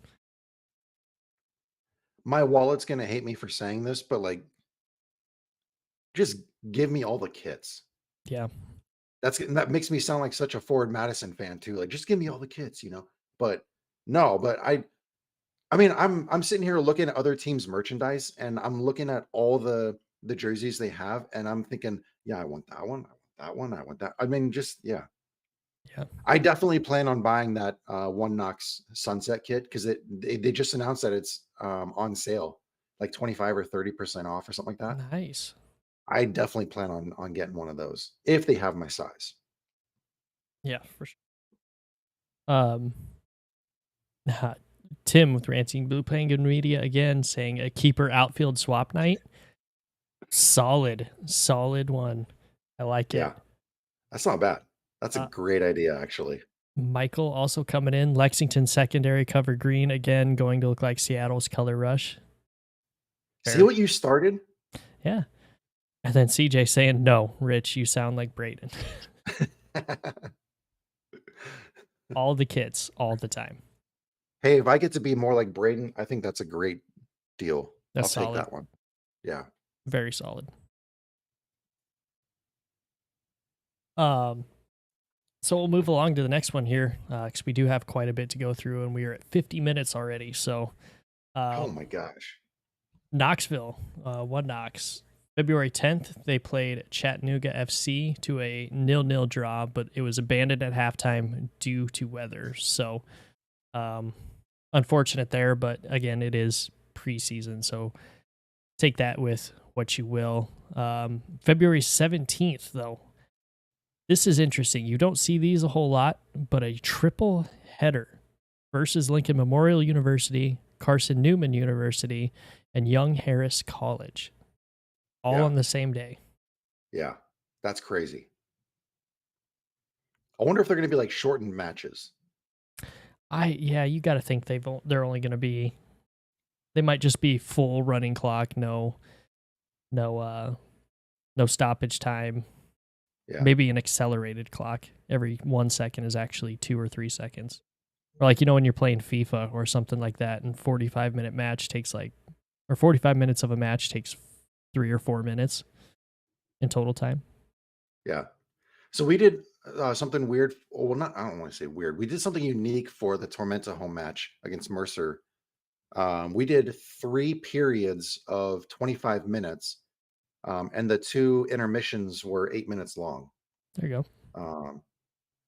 S1: My wallet's gonna hate me for saying this, but like, just give me all the kits.
S2: Yeah.
S1: That makes me sound like such a Forward Madison fan too. Like, just give me all the kits, you know. But no, but I mean, I'm sitting here looking at other teams' merchandise, and I'm looking at all the jerseys they have, and I'm thinking, yeah, I want that one, I want that one, I want that. I mean, just yeah.
S2: Yeah.
S1: I definitely plan on buying that One Knox Sunset kit because they just announced that it's on sale, like 25 or 30% off or something like that.
S2: Nice.
S1: I definitely plan on getting one of those if they have my size.
S2: Yeah, for sure. Tim with Ranting Blue Penguin Media again saying a keeper outfield swap night. Solid one. I like it.
S1: Yeah, that's not bad. That's a
S2: Uh,
S1: great idea, actually.
S2: Michael also coming in. Lexington secondary cover green again, going to look like Seattle's color rush.
S1: See
S2: Fair.
S1: what you started?
S2: Yeah. And then CJ saying, "No, Rich, you sound like Braden." All the kits, all the time.
S1: Hey, if I get to be more like Braden, I think that's a great deal.
S2: That's
S1: I'll take
S2: solid.
S1: that one. Yeah.
S2: Very solid. Um, so we'll move along to the next one here because we do have quite a bit to go through, and we are at 50 minutes already. So,
S1: Oh my gosh.
S2: Knoxville, one Knox. February 10th, they played Chattanooga FC to a 0-0 draw, but it was abandoned at halftime due to weather. So, unfortunate there, but again, it is preseason, so take that with what you will. February 17th, though, this is interesting. You don't see these a whole lot, but a triple header versus Lincoln Memorial University, Carson Newman University, and Young Harris College, all
S1: Yeah.
S2: on the same day.
S1: Yeah. That's crazy. I wonder if they're going to be like shortened matches.
S2: You got to think they're only going to be. They might just be full running clock, no stoppage time.
S1: Yeah.
S2: Maybe an accelerated clock. Every 1 second is actually 2 or 3 seconds. Or like, when you're playing FIFA or something like that, and 45-minute match takes 45 minutes of a match takes 3 or 4 minutes in total time.
S1: Yeah. So we did something weird. Well, not, I don't want to say weird. We did something unique for the Tormenta home match against Mercer. We did 3 periods of 25 minutes, and the 2 intermissions were 8 minutes long.
S2: There you go.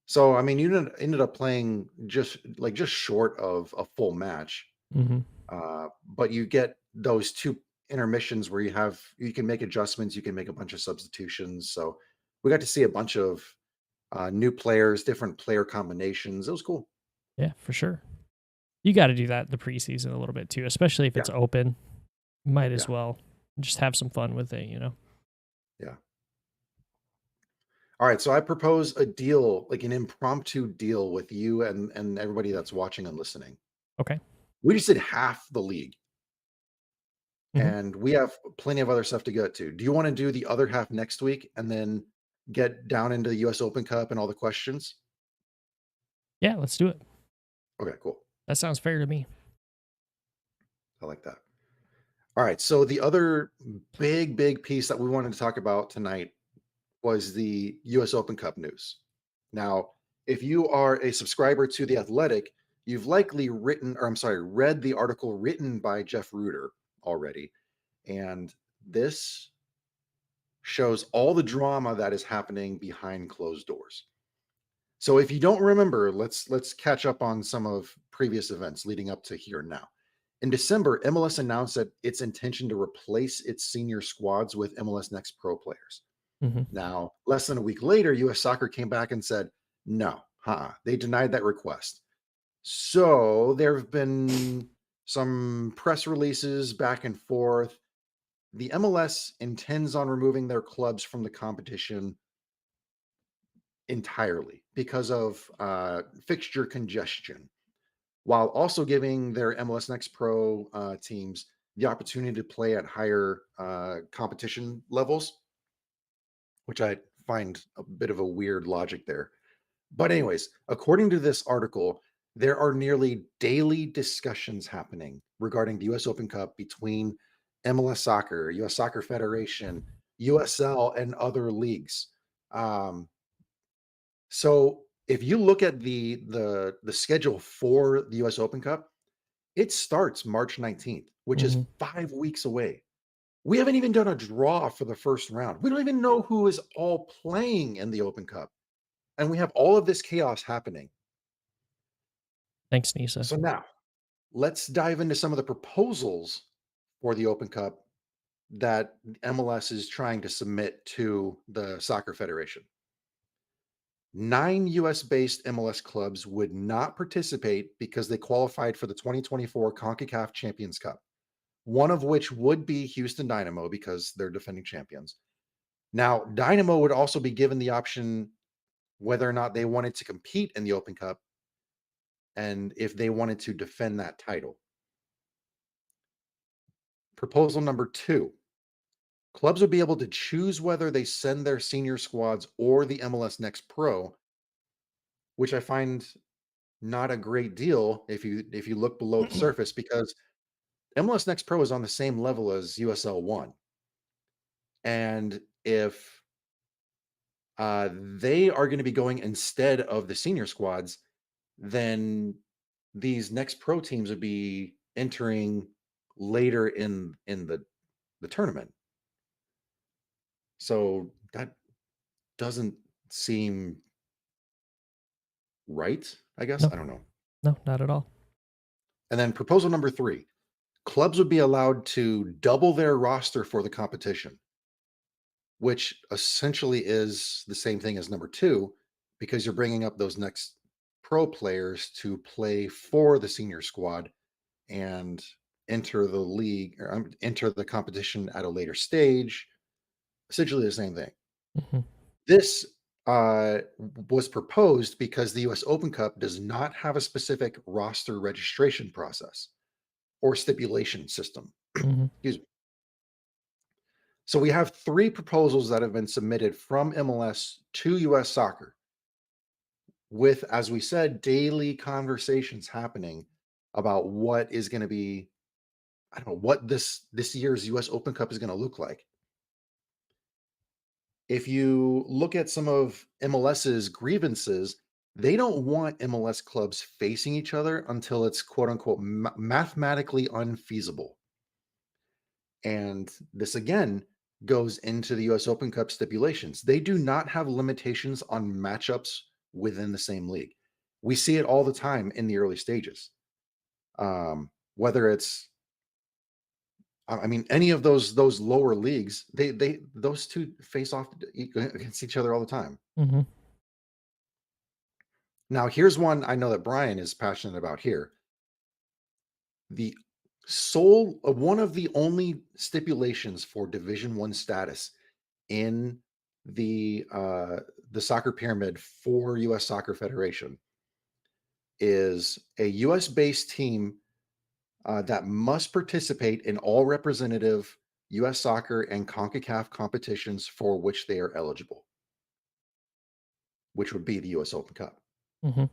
S1: So, I mean, you ended up playing just short of a full match,
S2: Mm-hmm.
S1: but you get those 2 intermissions where you can make adjustments, you can make a bunch of substitutions. So we got to see a bunch of new players, different player combinations. It was cool.
S2: Yeah, for sure. You got to do that in the preseason a little bit too, especially if
S1: Yeah.
S2: it's open. Might as
S1: Yeah.
S2: well just have some fun with it,
S1: Yeah. All right. So I propose a deal, like an impromptu deal with you and everybody that's watching and listening.
S2: Okay.
S1: We just did half the league.
S2: Mhm.
S1: And we have plenty of other stuff to get to. Do you want to do the other half next week and then get down into the US Open Cup and all the questions?
S2: Yeah, let's do it.
S1: Okay, cool.
S2: That sounds fair to me.
S1: I like that. All right. So the other big piece that we wanted to talk about tonight was the US Open Cup news. Now, if you are a subscriber to The Athletic, you've likely read the article written by Jeff Reuter already. And this shows all the drama that is happening behind closed doors. So if you don't remember, let's catch up on some of previous events leading up to here now. In December, MLS announced that its intention to replace its senior squads with MLS Next Pro players.
S2: Mm-hmm.
S1: Now, less than a week later, US Soccer came back and said, no, they denied that request. So there have been some press releases back and forth. The MLS intends on removing their clubs from the competition entirely because of fixture congestion. while also giving their MLS Next Pro teams the opportunity to play at higher competition levels, which I find a bit of a weird logic there. But, anyways, according to this article, there are nearly daily discussions happening regarding the US Open Cup between MLS Soccer, US Soccer Federation, USL, and other leagues. Um, so if you look at the schedule for the US Open Cup, it starts March 19th, which is
S2: Hmm.
S1: 5 weeks away. We haven't even done a draw for the first round. We don't even know who is all playing in the Open Cup. And we have all of this chaos happening.
S2: Thanks, Nisa.
S1: So now let's dive into some of the proposals for the Open Cup that MLS is trying to submit to the Soccer Federation. 9 US based MLS clubs would not participate because they qualified for the 2024 CONCACAF Champions Cup, one of which would be Houston Dynamo because they're defending champions. Now, Dynamo would also be given the option whether or not they wanted to compete in the Open Cup and if they wanted to defend that title. Proposal number 2, clubs would be able to choose whether they send their senior squads or the MLS Next Pro, which I find not a great deal if you look below the surface because MLS Next Pro is on the same level as USL 1. And if they are going to be going instead of the senior squads, then these Next Pro teams would be entering later in the tournament. So that doesn't seem right, I guess.
S2: No,
S1: I don't know.
S2: no, not at all.
S1: And then proposal number 3, clubs would be allowed to double their roster for the competition, which essentially is the same thing as number 2 because you're bringing up those next pro players to play for the senior squad and enter the league or enter the competition at a later stage. Essentially the same thing.
S2: Hmm.
S1: This was proposed because the US Open Cup does not have a specific roster registration process or stipulation system.
S2: Hmm.
S1: Excuse me. So we have 3 proposals that have been submitted from MLS to US Soccer with, as we said, daily conversations happening about what is going to be, I don't know, what this year's US Open Cup is going to look like. If you look at some of MLS's grievances, they don't want MLS clubs facing each other until it's quote unquote mathematically unfeasible. And this again goes into the US Open Cup stipulations. They do not have limitations on matchups within the same league. We see it all the time in the early stages. Whether it's I mean, any of those lower leagues, they those two face off against each other all the time.
S2: Hmm.
S1: Now, here's one I know that Brian is passionate about here. The one of the only stipulations for Division 1 status in the soccer pyramid for US Soccer Federation is a US based team that must participate in all representative US soccer and CONCACAF competitions for which they are eligible, which would be the US Open Cup.
S2: Hmm.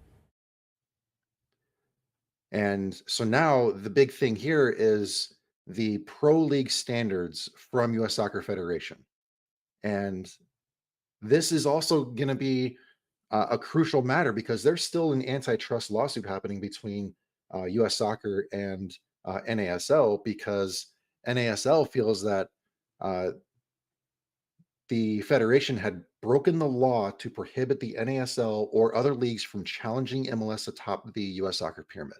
S1: And so now the big thing here is the pro league standards from US Soccer Federation. And this is also going to be a crucial matter because there's still an antitrust lawsuit happening between US Soccer and NASL because NASL feels that uh, the federation had broken the law to prohibit the NASL or other leagues from challenging MLS atop the US soccer pyramid.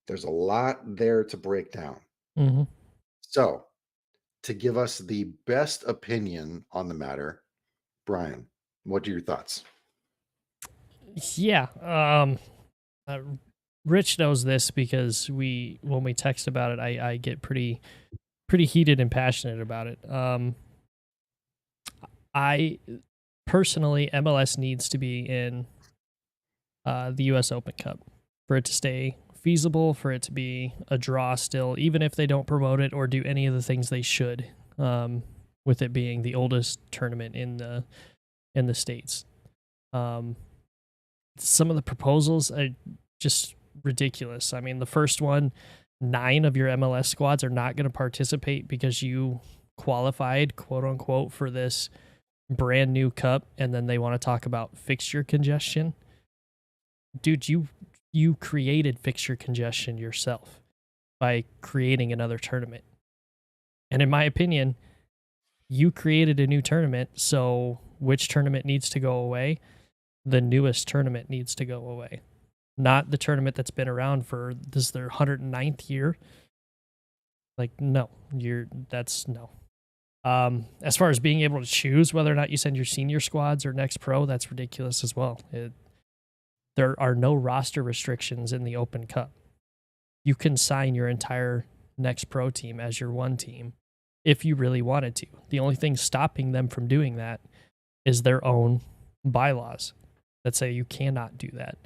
S1: There's a lot there to break down.
S2: Hmm.
S1: So, to give us the best opinion on the matter, Brian, what are your thoughts?
S2: Yeah. Uh, Rich knows this because when we text about it, I get pretty heated and passionate about it. I personally, MLS needs to be in the U.S. Open Cup. for it to stay feasible, for it to be a draw still, even if they don't promote it or do any of the things they should, with it being the oldest tournament in the States. Some of the proposals are just ridiculous. I mean, the first one, 9 of your MLS squads are not going to participate because you qualified, quote unquote, for this brand new cup, and then they want to talk about fixture congestion. Dude, you created fixture congestion yourself by creating another tournament. And in my opinion, you created a new tournament, so which tournament needs to go away? The newest tournament needs to go away. Not the tournament that's been around for, this is their 109th year. Like, no. That's no. As far as being able to choose whether or not you send your senior squads or next pro, that's ridiculous as well. There are no roster restrictions in the Open Cup. You can sign your entire next pro team as your one team if you really wanted to. The only thing stopping them from doing that is their own bylaws that say you cannot do that.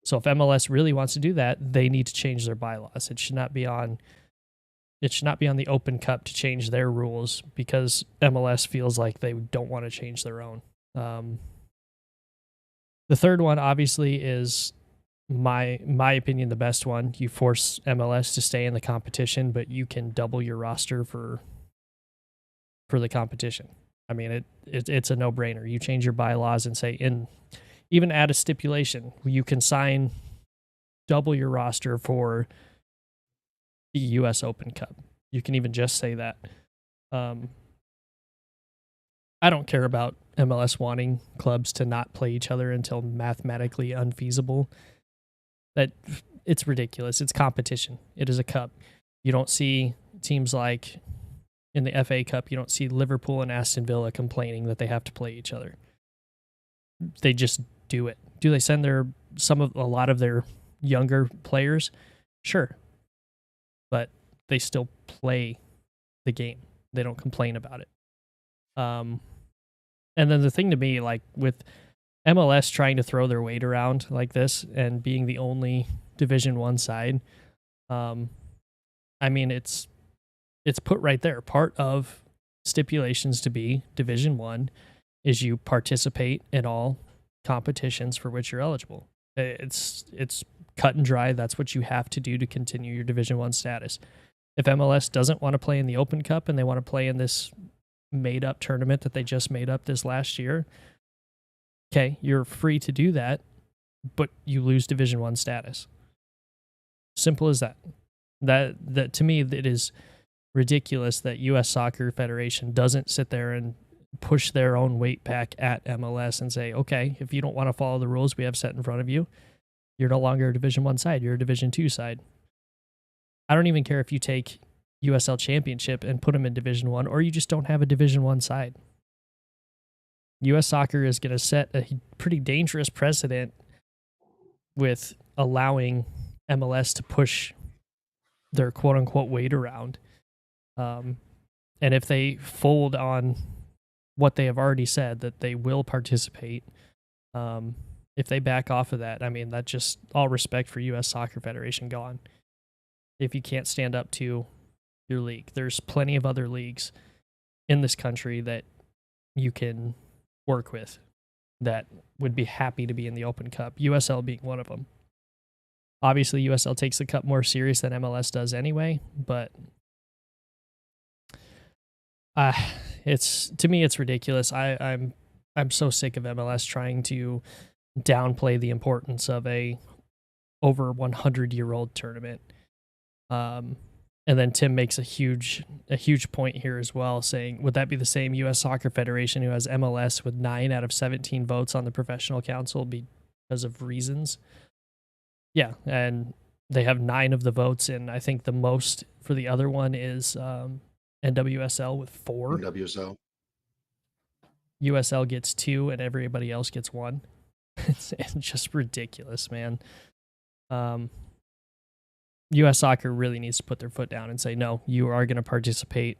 S2: So if MLS really wants to do that, they need to change their bylaws. It should not be on the Open Cup to change their rules because MLS feels like they don't want to change their own. The third one, obviously, is my opinion, the best one. You force MLS to stay in the competition, but you can double your roster for the competition. I mean, it's a no-brainer. You change your bylaws and say, even add a stipulation. You can sign double your roster for the US Open Cup. You can even just say that. I don't care about MLS wanting clubs to not play each other until mathematically unfeasible. That it's ridiculous. It's competition. It is a cup. You don't see teams like in the FA Cup, you don't see Liverpool and Aston Villa complaining that they have to play each other. They just do it. Do they send a lot of their younger players? Sure. But they still play the game. They don't complain about it. And then the thing to me, like with MLS trying to throw their weight around like this and being the only Division 1 side, I mean, it's put right there. Part of stipulations to be Division 1 is you participate in all competitions for which you're eligible. It's cut and dry. That's what you have to do to continue your Division 1 status. If MLS doesn't want to play in the Open Cup and they want to play in this made-up tournament that they just made up this last year, okay, you're free to do that, but you lose Division 1 status. Simple as that. That to me, it is ridiculous that U.S. Soccer Federation doesn't sit there and push their own weight back at MLS and say, okay, if you don't want to follow the rules we have set in front of you, you're no longer a Division 1 side, you're a Division 2 side. I don't even care if you take USL Championship and put them in Division 1, or you just don't have a Division 1 side. U.S. Soccer is going to set a pretty dangerous precedent with allowing MLS to push their quote-unquote weight around. And if they fold on what they have already said, that they will participate, if they back off of that, I mean, that just, all respect for U.S. Soccer Federation gone. If you can't stand up to your league, there's plenty of other leagues in this country that you can work with that would be happy to be in the Open Cup, USL being one of them. Obviously, USL takes the cup more serious than MLS does anyway, but to me, it's ridiculous. I'm so sick of MLS trying to downplay the importance of a over 100-year-old tournament. And then Tim makes a huge point here as well, saying, would that be the same U.S. Soccer Federation who has MLS with 9 out of 17 votes on the professional council because of reasons? Yeah, and they have 9 of the votes, and I think the most for the other one is NWSL with 4.
S1: NWSL.
S2: USL gets 2, and everybody else gets 1. It's just ridiculous, man. U.S. Soccer really needs to put their foot down and say, no, you are going to participate,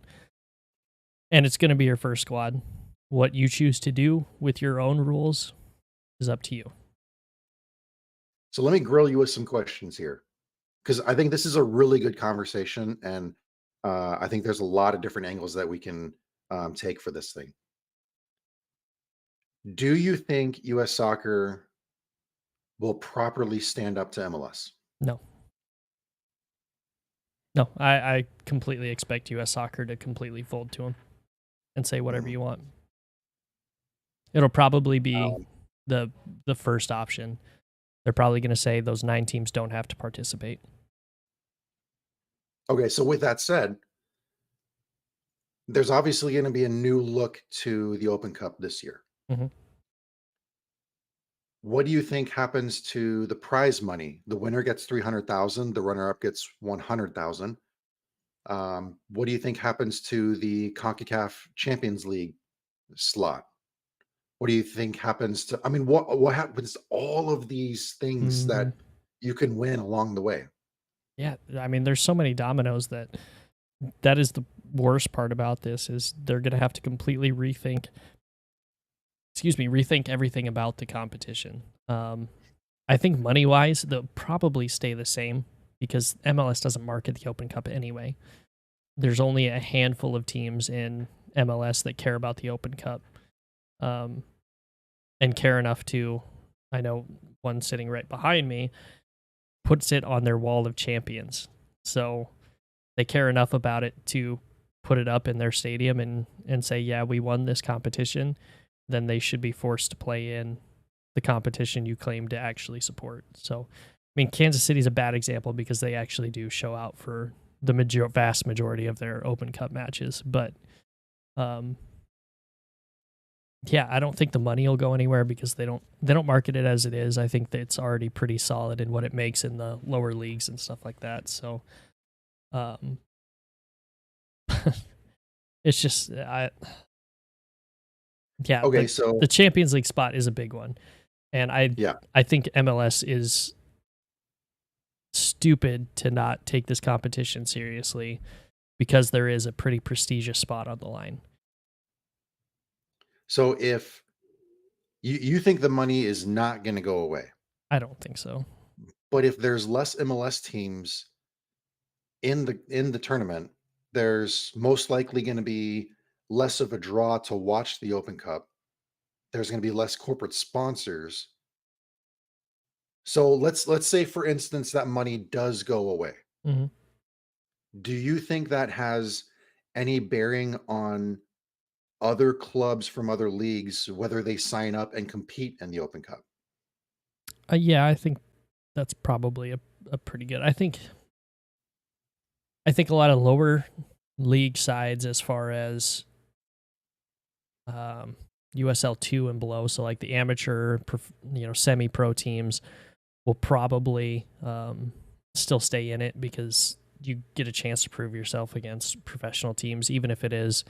S2: and it's going to be your first squad. What you choose to do with your own rules is up to you.
S1: So let me grill you with some questions here, because I think this is a really good conversation, and I think there's a lot of different angles that we can take for this thing. Do you think U.S. soccer will properly stand up to MLS?
S2: No. No, I completely expect U.S. soccer to completely fold to them and say whatever
S1: Mm.
S2: you want. It'll probably be
S1: Um,
S2: the the first option. They're probably going to say those 9 teams don't have to participate.
S1: okay, so with that said, there's obviously going to be a new look to the Open Cup this year.
S2: Mhm.
S1: What do you think happens to the prize money? The winner gets 300,000, the runner-up gets 100,000. What do you think happens to the CONCACAF Champions League slot? What do you think happens to, I mean, what happens to all of these things
S2: Mhm.
S1: that you can win along the way?
S2: Yeah, I mean, there's so many dominoes that is the worst part about this is they're going to have to completely rethink everything about the competition. I think money wise, they'll probably stay the same because MLS doesn't market the Open Cup anyway. There's only a handful of teams in MLS that care about the Open Cup, um, and care enough to. I know one sitting right behind me puts it on their wall of champions, so they care enough about it to put it up in their stadium and say, yeah, we won this competition. Then they should be forced to play in the competition you claim to actually support. So, I mean, Kansas City's a bad example because they actually do show out for the vast majority of their Open Cup matches. But, um, yeah, I don't think the money will go anywhere because they don't market it as it is. I think that it's already pretty solid in what it makes in the lower leagues and stuff like that. So, um, it's just yeah,
S1: Okay,
S2: the
S1: so
S2: Champions League spot is a big one, and
S1: yeah.
S2: I think MLS is stupid to not take this competition seriously because there is a pretty prestigious spot on the line.
S1: So if you think the money is not going to go away,
S2: I don't think so.
S1: but if there's less MLS teams in the tournament, there's most likely going to be less of a draw to watch the Open Cup. There's going to be less corporate sponsors. So let's say for instance that money does go away.
S2: Mhm.
S1: Do you think that has any bearing on other clubs from other leagues whether they sign up and compete in the Open Cup?
S2: Yeah, I think that's probably a pretty good. I think a lot of lower league sides, as far as um, USL 2 and below, so like the amateur, semi pro teams, will probably still stay in it because you get a chance to prove yourself against professional teams, even if it is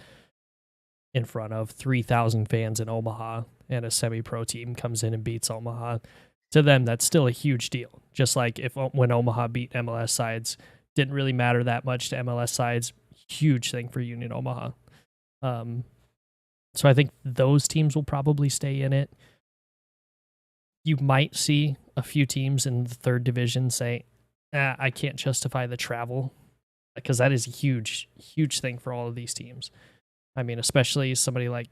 S2: in front of 3,000 fans in Omaha and a semi pro team comes in and beats Omaha. To them, that's still a huge deal. Just like if when Omaha beat MLS sides, didn't really matter that much to MLS sides. Huge thing for Union Omaha. Um, so I think those teams will probably stay in it. You might see a few teams in the third division say, I can't justify the travel, because that is a huge, huge thing for all of these teams. I mean, especially somebody like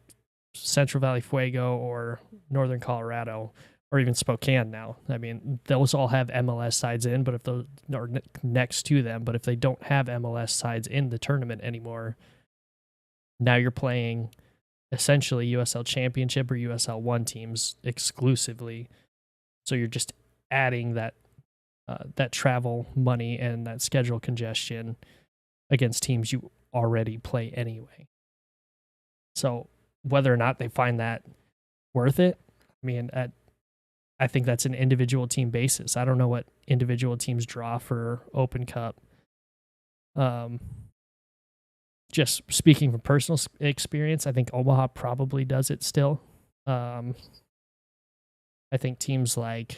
S2: Central Valley Fuego or Northern Colorado or even Spokane now. I mean, those all have MLS sides in, but if those are next to them, but if they don't have MLS sides in the tournament anymore, now you're playing essentially USL Championship or USL 1 teams exclusively. So you're just adding that travel money and that schedule congestion against teams you already play anyway. So whether or not they find that worth it, I mean, I think that's an individual team basis. I don't know what individual teams draw for Open Cup. Um, just speaking from personal experience, I think Omaha probably does it still. Um, I think teams like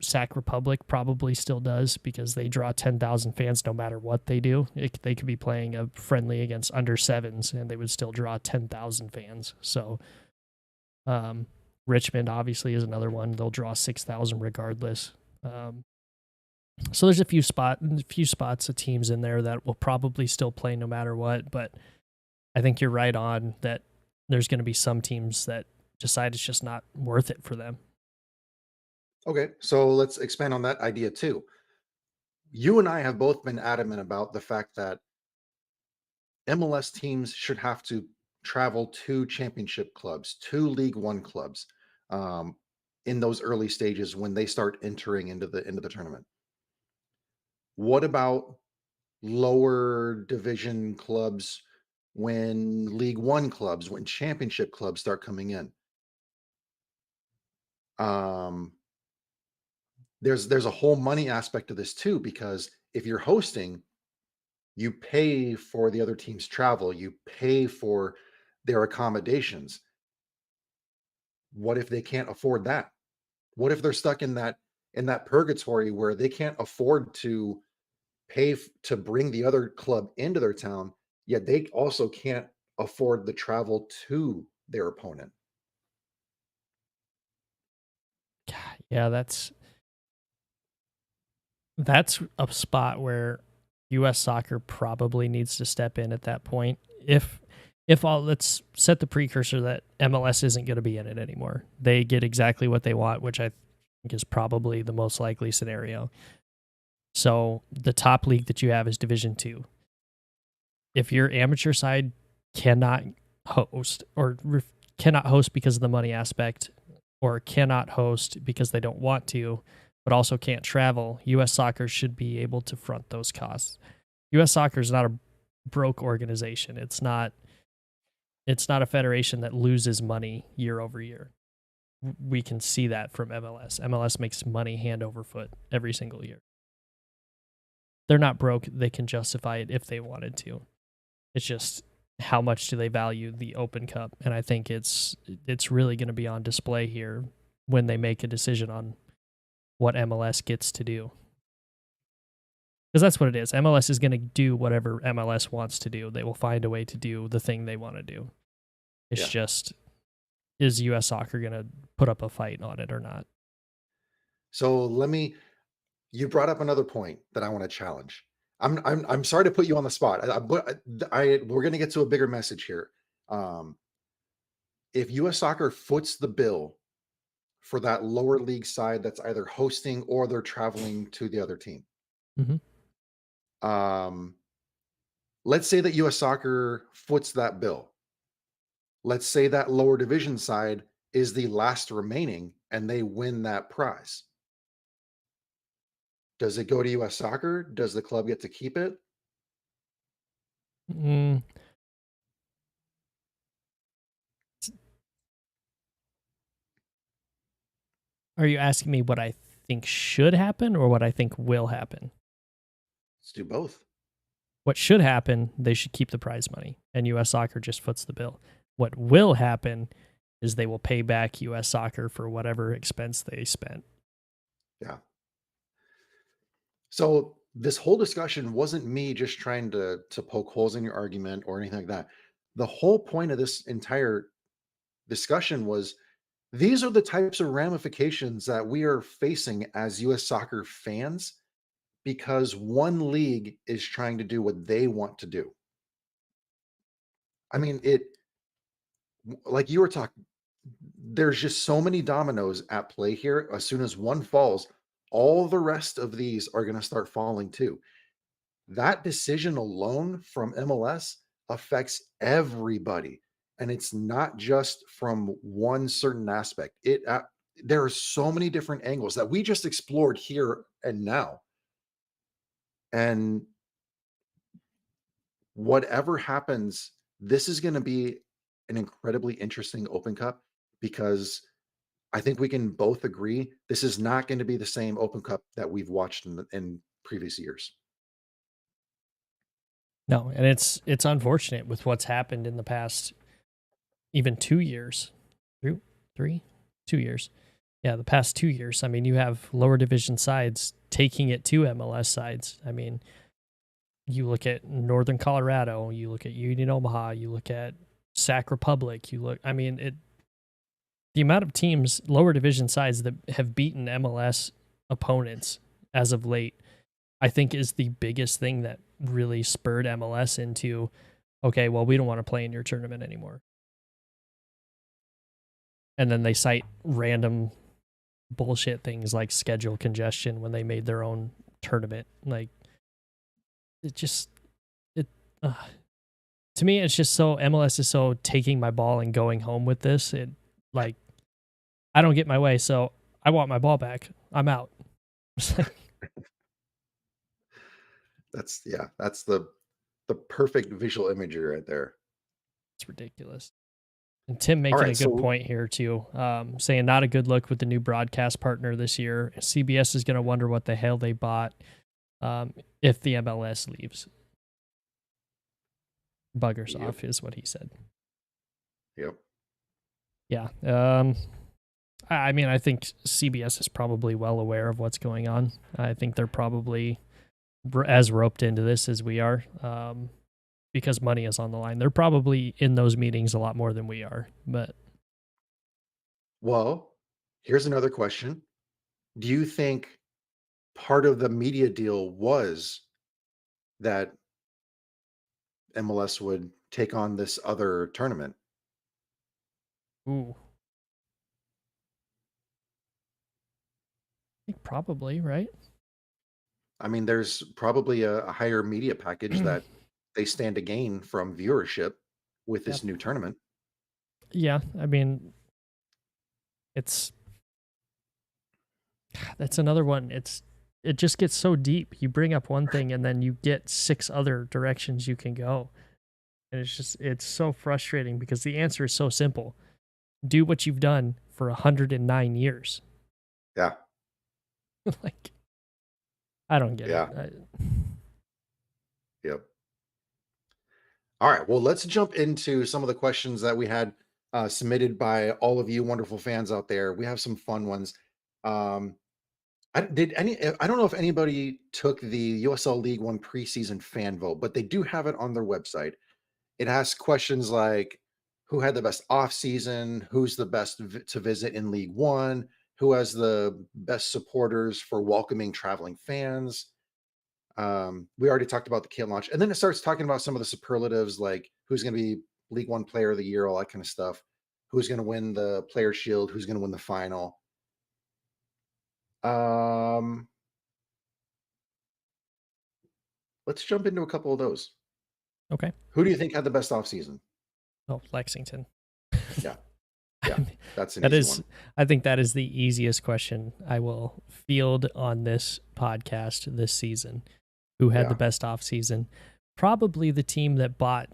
S2: Sac Republic probably still does because they draw 10,000 fans no matter what they do. They could be playing a friendly against under sevens and they would still draw 10,000 fans. So Richmond obviously is another one. They'll draw 6,000 regardless. So there's a few spots of teams in there that will probably still play no matter what. But I think you're right on that. There's going to be some teams that decide it's just not worth it for them.
S1: Okay, so let's expand on that idea too. You and I have both been adamant about the fact that MLS teams should have to travel to championship clubs, to League One clubs, um, in those early stages when they start entering into the tournament. What about lower division clubs when League One clubs, when championship clubs start coming in? Um, there's a whole money aspect to this too, because if you're hosting, you pay for the other team's travel, you pay for their accommodations. What if they can't afford that? What if they're stuck in that purgatory where they can't afford to to bring the other club into their town, yet they also can't afford the travel to their opponent?
S2: God, yeah, that's a spot where U.S. soccer probably needs to step in at that point. If all let's set the precursor that MLS isn't going to be in it anymore. They get exactly what they want, which I think is probably the most likely scenario. So the top league that you have is Division Two. If your amateur side cannot host cannot host because of the money aspect, or cannot host because they don't want to, but also can't travel, U.S. Soccer should be able to front those costs. U.S. Soccer is not a broke organization. It's not a federation that loses money year over year. We can see that from MLS. MLS makes money hand over foot every single year. They're not broke. They can justify it if they wanted to. It's just how much do they value the Open Cup? And I think it's really going to be on display here when they make a decision on what MLS gets to do. Because that's what it is. MLS is going to do whatever MLS wants to do. They will find a way to do the thing they want to do. It's
S1: Yeah.
S2: just, is U.S. Soccer going to put up a fight on it or not?
S1: So you brought up another point that I want to challenge. I'm sorry to put you on the spot. We're going to get to a bigger message here. Um, if U.S. Soccer foots the bill for that lower league side that's either hosting or they're traveling to the other team,
S2: Mm-hmm.
S1: um, let's say that U.S. Soccer foots that bill. Let's say that lower division side is the last remaining and they win that prize. Does it go to U.S. Soccer? Does the club get to keep it?
S2: Mm. Are you asking me what I think should happen or what I think will happen?
S1: Let's do both.
S2: What should happen, they should keep the prize money, and U.S. Soccer just foots the bill. What will happen is they will pay back U.S. Soccer for whatever expense they spent.
S1: Yeah. So this whole discussion wasn't me just trying to poke holes in your argument or anything like that. The whole point of this entire discussion was these are the types of ramifications that we are facing as US soccer fans because one league is trying to do what they want to do. I mean, like you were talking, there's just so many dominoes at play here. As soon as one falls, all the rest of these are going to start falling too. That decision alone from MLS affects everybody, and it's not just from one certain aspect. There are so many different angles that we just explored here and now, and whatever happens, this is going to be an incredibly interesting Open Cup because I think we can both agree this is not going to be the same Open Cup that we've watched in previous years.
S2: No, and it's unfortunate with what's happened in the past, even 2 years, Three- 2 years. Yeah, the past 2 years. I mean, you have lower division sides taking it to MLS sides. I mean, you look at Northern Colorado, you look at Union Omaha, you look at Sac Republic, I mean, the amount of teams, lower division sides that have beaten MLS opponents as of late, I think is the biggest thing that really spurred MLS into, okay, well, we don't want to play in your tournament anymore. And then they cite random bullshit things like schedule congestion when they made their own tournament. Like, it just, it, to me, it's just so, MLS is so taking my ball and going home with this. It, like, I don't get my way, so I want my ball back. I'm out. It's like,
S1: That's the perfect visual imagery right there.
S2: it's ridiculous. And Tim
S1: All
S2: making a
S1: right,
S2: good
S1: so
S2: point here too, saying not a good look with the new broadcast partner this year. CBS is going to wonder what the hell they bought if the MLS leaves. Buggers
S1: yep,
S2: off is what he said.
S1: yep.
S2: Yeah. I mean, I think CBS is probably well aware of what's going on. I think they're probably as roped into this as we are, because money is on the line. They're probably in those meetings a lot more than we are. But
S1: Well, here's another question. Do you think part of the media deal was that MLS would take on this other tournament?
S2: ooh, I think probably right.
S1: I mean, there's probably a higher media package that they stand to gain from viewership with
S2: Yeah.
S1: this new tournament.
S2: Yeah, I mean, it's that's another one. It just gets so deep. You bring up one thing and then you get 6 other directions you can go. And it's so frustrating because the answer is so simple. Do what you've done for 109 years.
S1: Yeah,
S2: Like, I don't get it.
S1: yeah, yep. All right, well, let's jump into some of the questions that we had submitted by all of you wonderful fans out there. We have some fun ones. Um, I don't know if anybody took the USL League One preseason fan vote, but they do have it on their website. It asks questions like who had the best off season, who's the best to visit in League One, who has the best supporters for welcoming traveling fans. We already talked about the kit launch, and then it starts talking about some of the superlatives like who's going to be League One Player of the Year, all that kind of stuff. Who's going to win the Player Shield? Who's going to win the final? Um, let's jump into a couple of those.
S2: Okay.
S1: Who do you think had the best offseason?
S2: Oh, Lexington.
S1: Yeah,
S2: I
S1: yeah,
S2: mean,
S1: that's an
S2: that
S1: easy
S2: is,
S1: one.
S2: I think that is the easiest question I will field on this podcast this season. Who had the
S1: Yeah,
S2: best off season? Probably the team that bought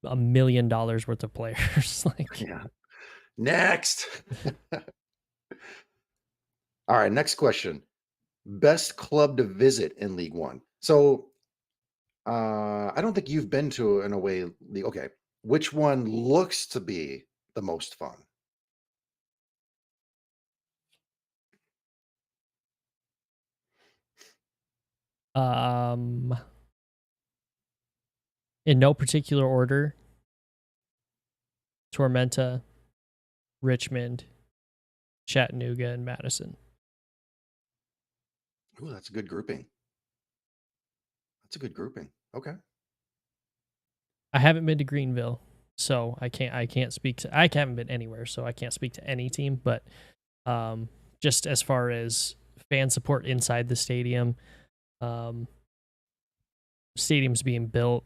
S2: $1 million worth of players. Like,
S1: yeah. Next. All right, next question. Best club to visit in League One. So I don't think you've been to an away league. Okay. Which one looks to be the most fun?
S2: um, in no particular order, Tormenta, Richmond, Chattanooga, and Madison.
S1: Ooh, that's a good grouping. That's a good grouping. Okay.
S2: I haven't been to Greenville, so I can't speak to. I haven't been anywhere, so I can't speak to any team. But just as far as fan support inside the stadium, um, stadiums being built,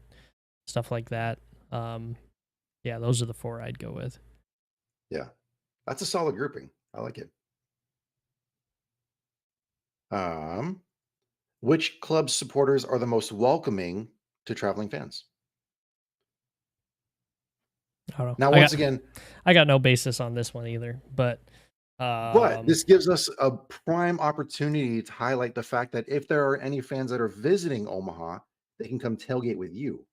S2: stuff like that. Yeah, those are the 4 I'd go with.
S1: Yeah. That's a solid grouping. I like it. Um, which club supporters are the most welcoming to traveling fans?
S2: I don't know.
S1: Now, once again,
S2: I got no basis on this one either, but
S1: but
S2: um,
S1: this gives us a prime opportunity to highlight the fact that if there are any fans that are visiting Omaha, they can come tailgate with you.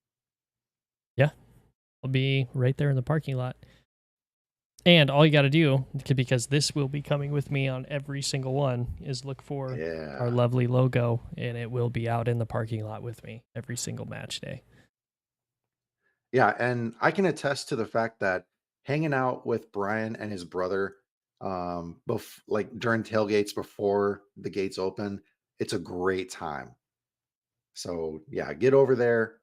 S2: yeah, I'll be right there in the parking lot. And all you got to do, because this will be coming with me on every single one, is look for our
S1: Yeah.
S2: lovely logo, and it will be out in the parking lot with me every single match day.
S1: Yeah, and I can attest to the fact that hanging out with Brian and his brother like during tailgates before the gates open. It's a great time. So yeah, get over there.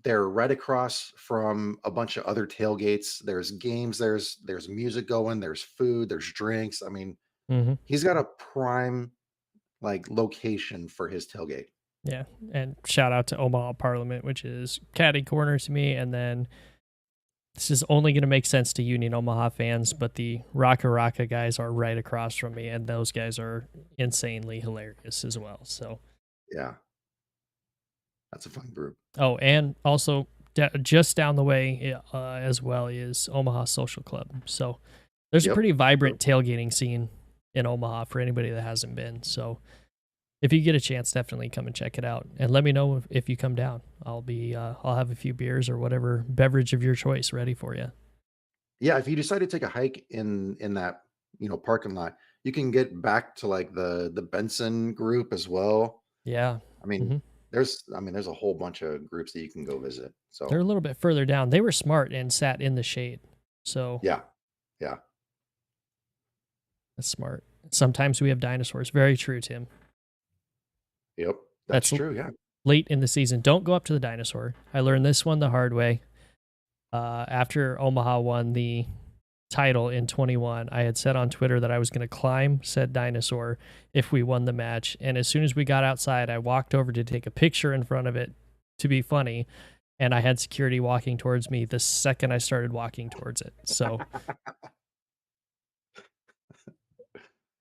S1: They're right across from a bunch of other tailgates. There's games, there's music going, there's food, there's drinks. I mean,
S2: Hmm.
S1: he's got a prime like location for his tailgate.
S2: Yeah, and shout out to Omaha Parliament, which is catty corner to me, and then this is only going to make sense to Union Omaha fans, but the Raka Raka guys are right across from me, and those guys are insanely hilarious as well. So,
S1: Yeah, that's a fun group.
S2: oh, and also just down the way as well is Omaha Social Club. So, there's a
S1: Yep.
S2: pretty
S1: Yep.
S2: vibrant tailgating scene in Omaha for anybody that hasn't been. So, if you get a chance, definitely come and check it out, and let me know if you come down. I'll have a few beers or whatever beverage of your choice ready for you.
S1: Yeah, if you decide to take a hike in that, parking lot, you can get back to like the Benson group as well.
S2: Yeah.
S1: I mean,
S2: Hmm.
S1: there's a whole bunch of groups that you can go visit.
S2: They're a
S1: So,
S2: little bit further down. They were smart and sat in the shade. So
S1: yeah. Yeah.
S2: that's smart. Sometimes we have dinosaurs. Very true, Tim.
S1: Yep. That's
S2: That's
S1: true. Yeah.
S2: late in the season. Don't go up to the dinosaur. I learned this one the hard way. After Omaha won the title in 21, I had said on Twitter that I was going to climb said dinosaur if we won the match. And as soon as we got outside, I walked over to take a picture in front of it to be funny. And I had security walking towards me the second I started walking towards it. So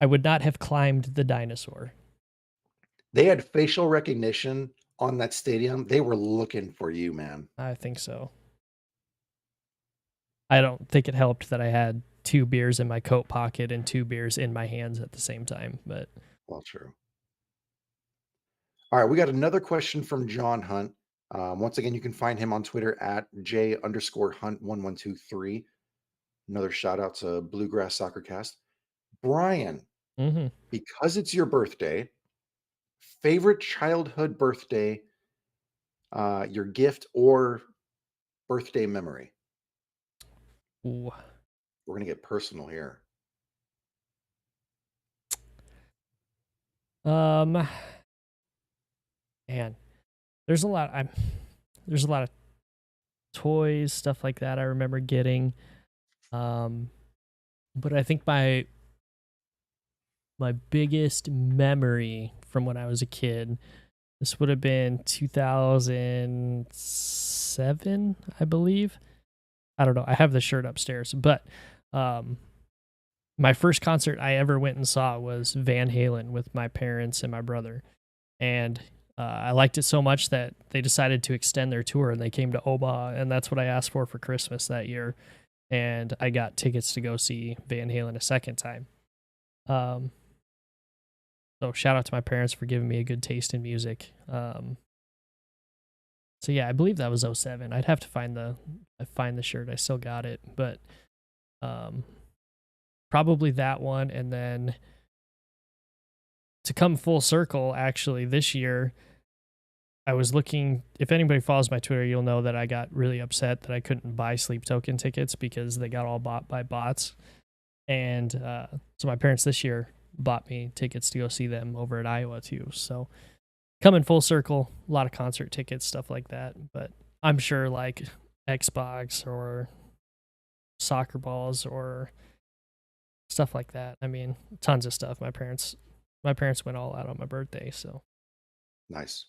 S2: I would not have climbed the dinosaur.
S1: They had facial recognition on that stadium. They were looking for you, man.
S2: I think so. I don't think it helped that I had two beers in my coat pocket and two beers in my hands at the same time. But
S1: Well, true. All right, we got another question from John Hunt. Once again, you can find him on Twitter at J_Hunt1123. Another shout out to Bluegrass Soccer Cast. Brian,
S2: mm-hmm.
S1: because it's your birthday, favorite childhood birthday, your gift or birthday memory?
S2: Ooh.
S1: We're gonna get personal here.
S2: Um, man, there's a lot. There's a lot of toys, stuff like that. I remember getting. Um, but I think my biggest memory from when I was a kid. This would have been 2007, I believe. I don't know. I have the shirt upstairs, but um, my first concert I ever went and saw was Van Halen with my parents and my brother, and I liked it so much that they decided to extend their tour and they came to Omaha, and that's what I asked for Christmas that year, and I got tickets to go see Van Halen a second time. Um, so shout out to my parents for giving me a good taste in music. So yeah, I believe that was '07. I'd have to find the shirt. I still got it, but um, probably that one, and then to come full circle, actually, this year, I was looking. If anybody follows my Twitter, you'll know that I got really upset that I couldn't buy Sleep Token tickets because they got all bought by bots. And so my parents this year bought me tickets to go see them over at Iowa too. So coming full circle, a lot of concert tickets, stuff like that. But I'm sure like Xbox or soccer balls or stuff like that. I mean, tons of stuff. My parents went all out on my birthday, so
S1: Nice.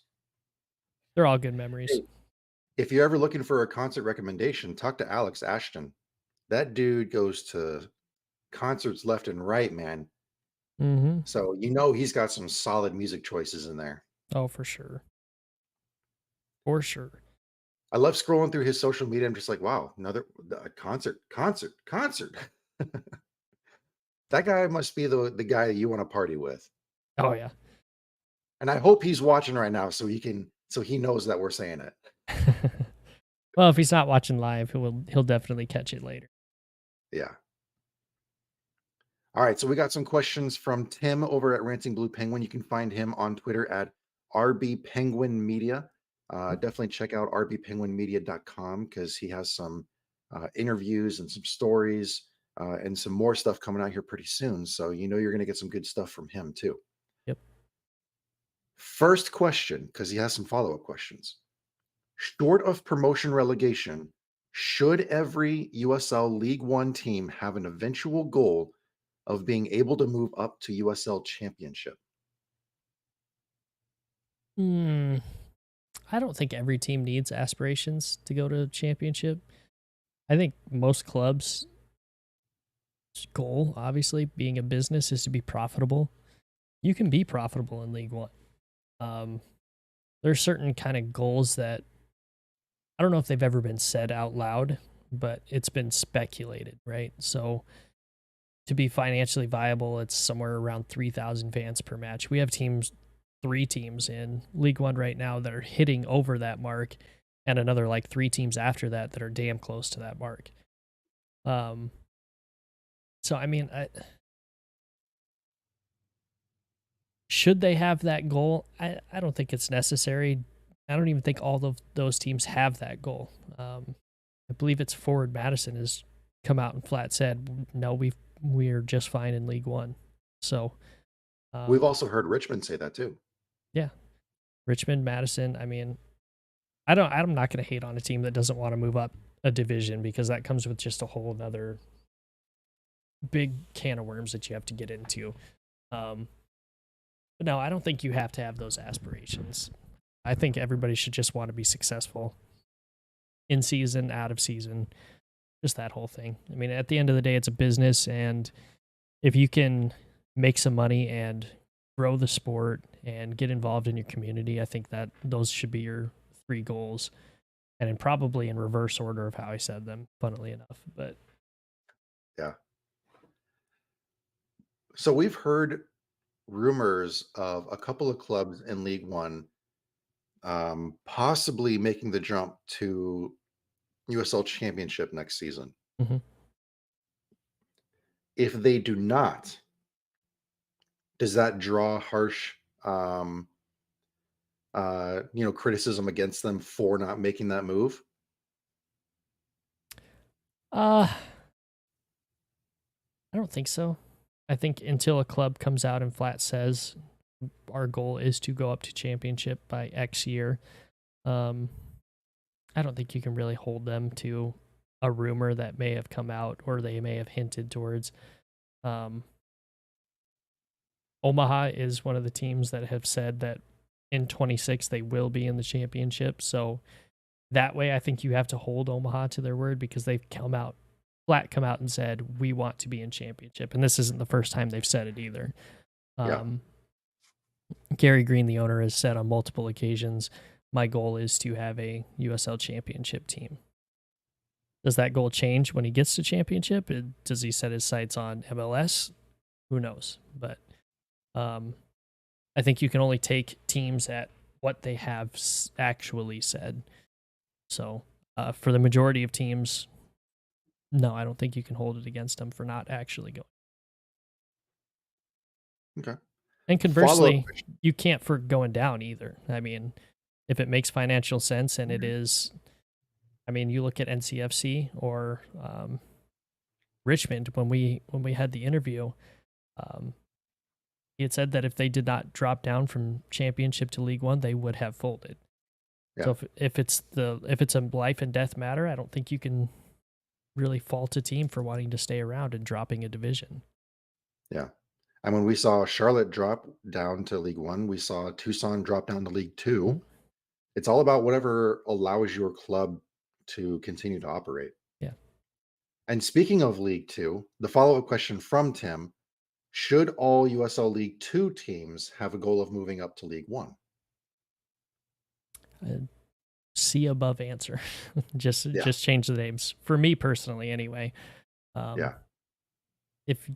S2: they're all good memories.
S1: Hey, if you're ever looking for a concert recommendation, talk to Alex Ashton. That dude goes to concerts left and right, man.
S2: Mm-hmm.
S1: So he's got some solid music choices in there.
S2: Oh, for sure. For sure.
S1: I love scrolling through his social media. I'm just like, wow, another concert. That guy must be the guy that you want to party with.
S2: Oh yeah.
S1: And I hope he's watching right now so he knows that we're saying it.
S2: Well, if he's not watching live, he'll definitely catch it later.
S1: Yeah. All right, so we got some questions from Tim over at Ranting Blue Penguin. You can find him on Twitter at RB Penguin Media. Definitely check out rbpenguinmedia.com because he has some interviews and some stories. and some more stuff coming out here pretty soon. So you're going to get some good stuff from him too.
S2: Yep.
S1: First question, because he has some follow-up questions. Short of promotion relegation, should every USL League One team have an eventual goal of being able to move up to USL Championship?
S2: Hmm. I don't think every team needs aspirations to go to championship. I think most clubs' goal, obviously, being a business, is to be profitable. You can be profitable in League One. Um, there's certain kind of goals that I don't know if they've ever been said out loud, but it's been speculated, right? So to be financially viable, it's somewhere around 3,000 fans per match. We have three teams in League One right now that are hitting over that mark, and another like three teams after that that are damn close to that mark. Um, so I mean, should they have that goal? I don't think it's necessary. I don't even think all of those teams have that goal. I believe it's Forward Madison has come out and flat said, no, we're just fine in League One. So,
S1: We've
S2: um,
S1: also heard Richmond say that too.
S2: yeah, Richmond, Madison. I mean, I'm not going to hate on a team that doesn't want to move up a division because that comes with just a whole another big can of worms that you have to get into. Um, but no, I don't think you have to have those aspirations. I think everybody should just want to be successful in season, out of season, just that whole thing. I mean, at the end of the day, it's a business, and if you can make some money and grow the sport and get involved in your community, I think that those should be your three goals, and probably in reverse order of how I said them, funnily enough. But
S1: Yeah. So we've heard rumors of a couple of clubs in League One possibly making the jump to USL Championship next season.
S2: mhm.
S1: If they do not, does that draw harsh, um, criticism against them for not making that move?
S2: uh, I don't think so. I think until a club comes out and flat says our goal is to go up to championship by X year, um, I don't think you can really hold them to a rumor that may have come out or they may have hinted towards. Um, Omaha is one of the teams that have said that in 26 they will be in the championship. So that way, I think you have to hold Omaha to their word because they've come out and said we want to be in championship, and this isn't the first time they've said it either.
S1: Yeah.
S2: Um, Gary Green, the owner, has said on multiple occasions, "My goal is to have a USL championship team." Does that goal change when he gets to championship? Does he set his sights on MLS? Who knows? But um, I think you can only take teams at what they have actually said. So for the majority of teams, no, I don't think you can hold it against them for not actually going.
S1: Okay.
S2: And
S1: Follow-up
S2: conversely,
S1: question.
S2: you can't for going down either. I mean, if it makes financial sense and it is, I mean, you look at NCFC or Richmond when we had the interview. Um, he had said that if they did not drop down from championship to League One, they would have folded.
S1: Yeah.
S2: So if it's a life and death matter, I don't think you can really fault a team for wanting to stay around and dropping a division.
S1: Yeah. And when we saw Charlotte drop down to League One, we saw Tucson drop down to League
S2: Mhm.
S1: Two. It's all about whatever allows your club to continue to operate.
S2: Yeah.
S1: And speaking of League Two, the follow-up question from Tim: should all USL League Two teams have a goal of moving up to League One?
S2: See above answer. just
S1: Yeah.
S2: just change the names for me personally, anyway. Um,
S1: Yeah.
S2: if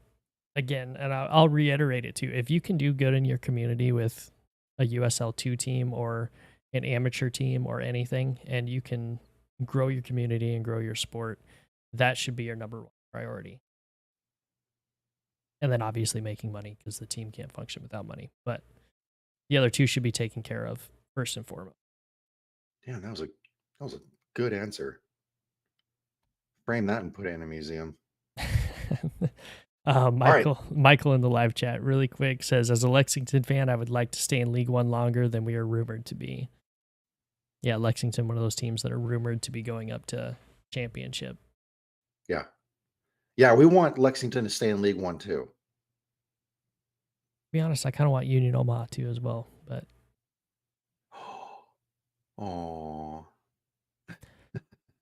S2: again, and I'll reiterate it too. If you can do good in your community with a USL 2 team or an amateur team or anything, and you can grow your community and grow your sport, that should be your number one priority. And then obviously making money because the team can't function without money. But the other two should be taken care of first and foremost.
S1: Damn, that was a good answer. Frame that and put it in a museum. All right.
S2: Michael in the live chat really quick says, as a Lexington fan, I would like to stay in League One longer than we are rumored to be. Yeah, Lexington, one of those teams that are rumored to be going up to championship.
S1: Yeah. Yeah, we want Lexington to stay in League One too.
S2: To be honest, I kind of want Union Omaha too as well, but
S1: Oh.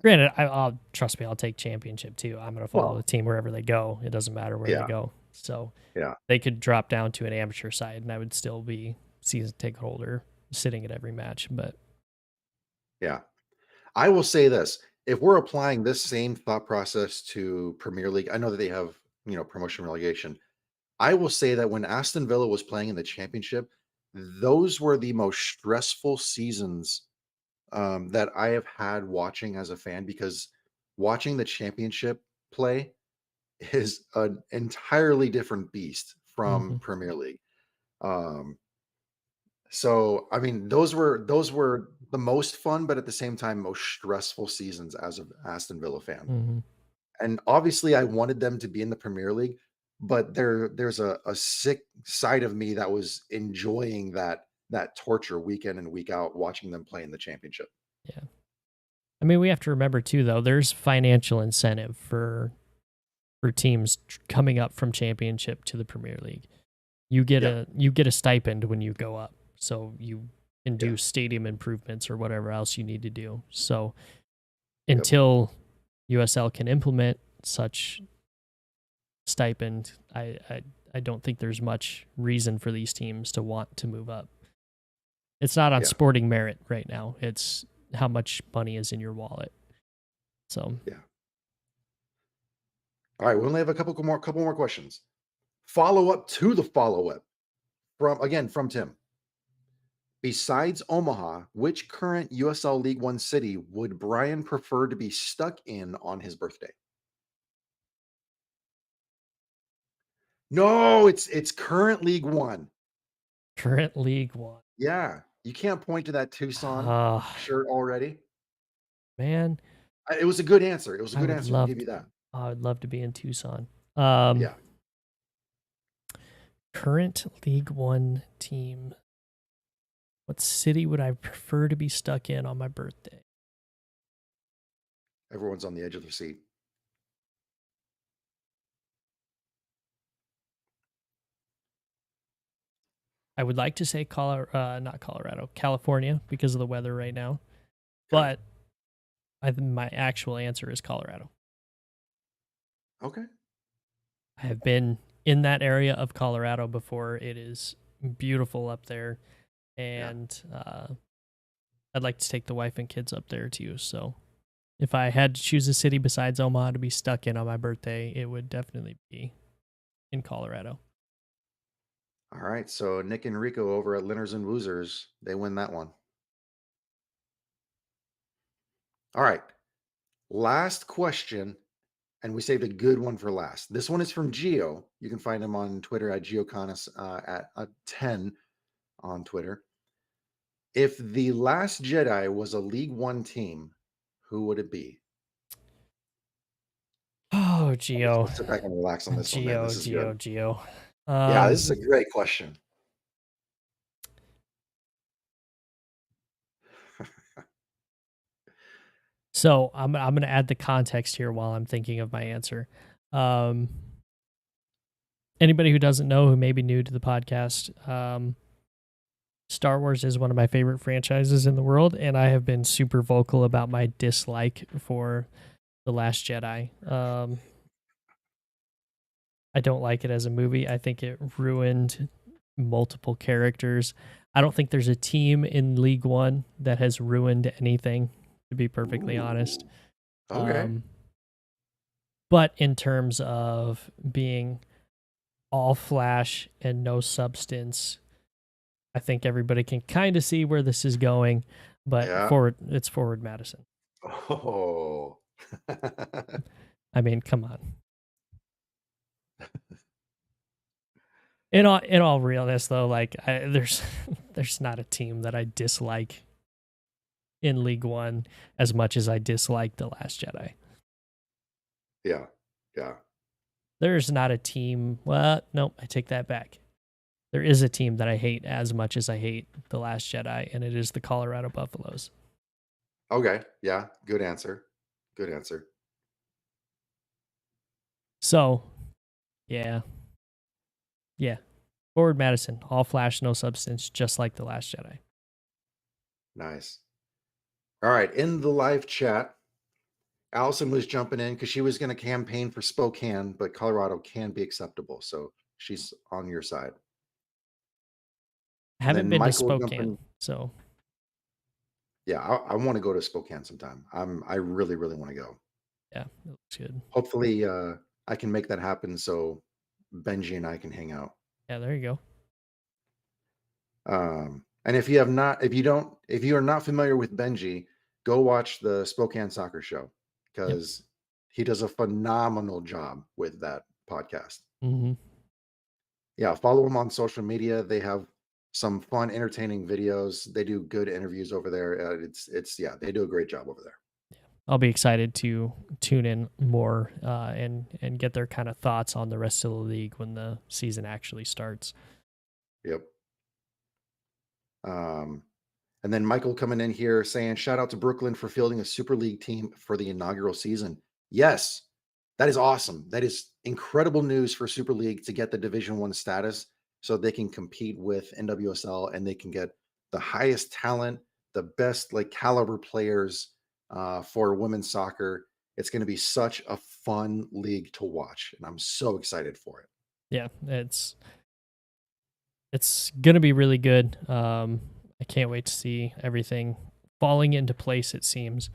S2: granted, I'll trust me, I'll take championship too. I'm going to follow the
S1: Well,
S2: team wherever they go. It doesn't matter where they
S1: yeah,
S2: go. So
S1: yeah,
S2: they could drop down to an amateur side, and I would still be season ticket holder, sitting at every match. But
S1: yeah. I will say this: if we're applying this same thought process to Premier League, I know that they have, promotion relegation. I will say that when Aston Villa was playing in the Championship, those were the most stressful seasons that I have had watching as a fan, because watching the Championship play is an entirely different beast from
S2: mhm,
S1: Premier League. Um, so I mean, those were the most fun, but at the same time, most stressful seasons as an Aston Villa fan.
S2: mhm.
S1: And obviously, I wanted them to be in the Premier League, but there's a sick side of me that was enjoying that torture week in and week out, watching them play in the Championship.
S2: Yeah. I mean, we have to remember too, though. There's financial incentive for teams coming up from championship to the Premier League.
S1: Yeah,
S2: You get a stipend when you go up, so you can
S1: yeah,
S2: do stadium improvements or whatever else you need to do. So
S1: yep,
S2: until USL can implement such stipend, I don't think there's much reason for these teams to want to move up. It's not on
S1: yeah,
S2: sporting merit right now. It's how much money is in your wallet. So
S1: yeah. All right, we only have a couple more questions. Follow up to the follow up from Tim. Besides Omaha, which current USL League One city would Brian prefer to be stuck in on his birthday? No, it's current League One.
S2: current League One.
S1: Yeah, you can't point to that Tucson
S2: Uh,
S1: shirt already.
S2: man,
S1: It was a good answer. It was a
S2: I
S1: good
S2: would
S1: answer. We'll
S2: love
S1: give you that.
S2: I would love to be in Tucson. Um,
S1: Yeah,
S2: Current League One team. What city would I prefer to be stuck in on my birthday?
S1: everyone's on the edge of their seat.
S2: I would like to say not Colorado, California, because of the weather right now.
S1: Okay.
S2: But my actual answer is Colorado.
S1: Okay.
S2: I have been in that area of Colorado before. It is beautiful up there,
S1: Yeah.
S2: and I'd like to take the wife and kids up there too. So if I had to choose a city besides Omaha to be stuck in on my birthday, it would definitely be in Colorado.
S1: All right. So Nick and Rico over at Linners and Woozers, they win that one. All right. Last question, and we saved a good one for last. This one is from Geo. You can find him on Twitter at GeoConis at 10 on Twitter. If the Last Jedi was a League One team, who would it be?
S2: Oh,
S1: Let's,
S2: Geo,
S1: let's sit back and relax on this one, man. This is good.
S2: Geo.
S1: Yeah, this is a great question.
S2: So I'm gonna add the context here while I'm thinking of my answer. Um, Anybody who doesn't know, who may be new to the podcast, Star Wars is one of my favorite franchises in the world, and I have been super vocal about my dislike for The Last Jedi. I don't like it as a movie. I think it ruined multiple characters. I don't think there's a team in League One that has ruined anything, to be perfectly honest.
S1: Ooh, okay.
S2: Um, but in terms of being all flash and no substance, I think everybody can kind of see where this is going. But
S1: Yeah.
S2: it's forward Madison.
S1: Oh.
S2: I mean, come on. In all realness, though, like there's there's not a team that I dislike in League One as much as I dislike The Last Jedi.
S1: Yeah. Yeah.
S2: there's not a team. Well, nope, I take that back. There is a team that I hate as much as I hate The Last Jedi, and it is the Colorado Buffaloes.
S1: Okay. Yeah. Good answer. Good answer.
S2: So, yeah, yeah. Forward Madison, all flash, no substance, just like The Last Jedi.
S1: Nice. All right. In the live chat, Allison was jumping in because she was going to campaign for Spokane, but Colorado can be acceptable. So she's on your side.
S2: I
S1: And
S2: haven't
S1: then
S2: been to
S1: Michael
S2: Spokane,
S1: jumping.
S2: so
S1: Yeah, I want to go to Spokane sometime. I really, really want to go.
S2: yeah, it looks good.
S1: Hopefully, I can make that happen so Benji and I can hang out.
S2: Yeah, there you go.
S1: And if you are not familiar with Benji, go watch the Spokane Soccer Show
S2: Yep.
S1: because he does a phenomenal job with that podcast.
S2: Hmm.
S1: Yeah, follow him on social media. They have some fun, entertaining videos. They do good interviews over there. It's yeah, they do a great job over there.
S2: I'll be excited to tune in more and get their kind of thoughts on the rest of the league when the season actually starts.
S1: Yep. Um, And then Michael coming in here saying, shout out to Brooklyn for fielding a Super League team for the inaugural season. Yes, that is awesome. That is incredible news for Super League to get the Division One status so they can compete with NWSL and they can get the highest talent, the best like caliber players for women's soccer. It's going to be such a fun league to watch, and I'm so excited for it.
S2: Yeah, it's gonna be really good. I can't wait to see everything falling into place. It seems,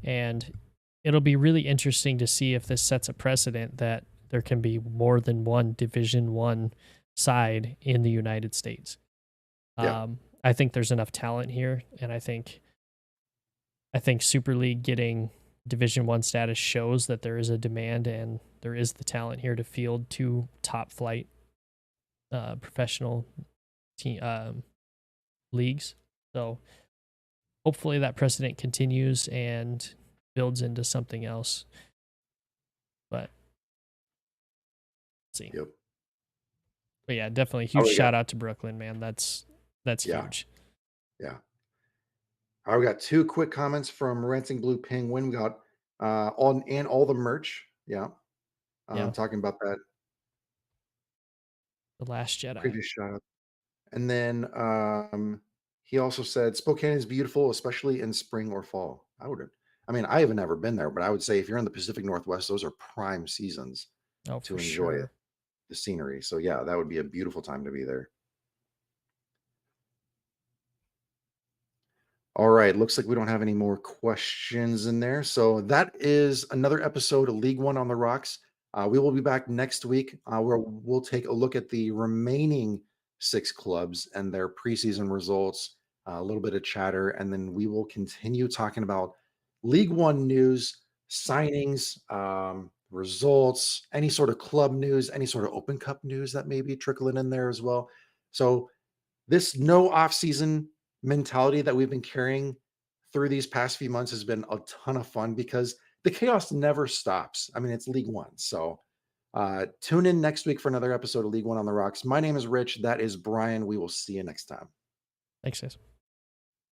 S2: and it'll be really interesting to see if this sets a precedent that there can be more than one Division One side in the United States.
S1: Yeah,
S2: I think there's enough talent here, and I think Super League getting Division One status shows that there is a demand and there is the talent here to field two top flight professional team leagues. So hopefully that precedent continues and builds into something else. But let's see.
S1: yep.
S2: But yeah, definitely
S1: Oh,
S2: huge
S1: we got
S2: shout out to Brooklyn, man. That's
S1: yeah,
S2: huge.
S1: yeah. I got two quick comments from Ranting Blue Penguin. We got on and all the merch. Yeah.
S2: Yeah,
S1: Talking about that
S2: the Last Jedi.
S1: previous shout out. And then he also said Spokane is beautiful, especially in spring or fall. I mean, I haven't ever been there, but I would say if you're in the Pacific Northwest, those are prime seasons
S2: Oh,
S1: to
S2: for
S1: enjoy it,
S2: sure.
S1: the scenery. So yeah, that would be a beautiful time to be there. All right, looks like we don't have any more questions in there. So that is another episode of League One on the Rocks. We will be back next week where we'll take a look at the remaining six clubs and their preseason results, a little bit of chatter, and then we will continue talking about League One news, signings, results, any sort of club news, any sort of Open Cup news that may be trickling in there as well. So this no off-season mentality that we've been carrying through these past few months has been a ton of fun because the chaos never stops. I mean, it's League One. So tune in next week for another episode of League One on the Rocks. My name is Rich. That is Brian. We will see you next time.
S2: Thanks, guys.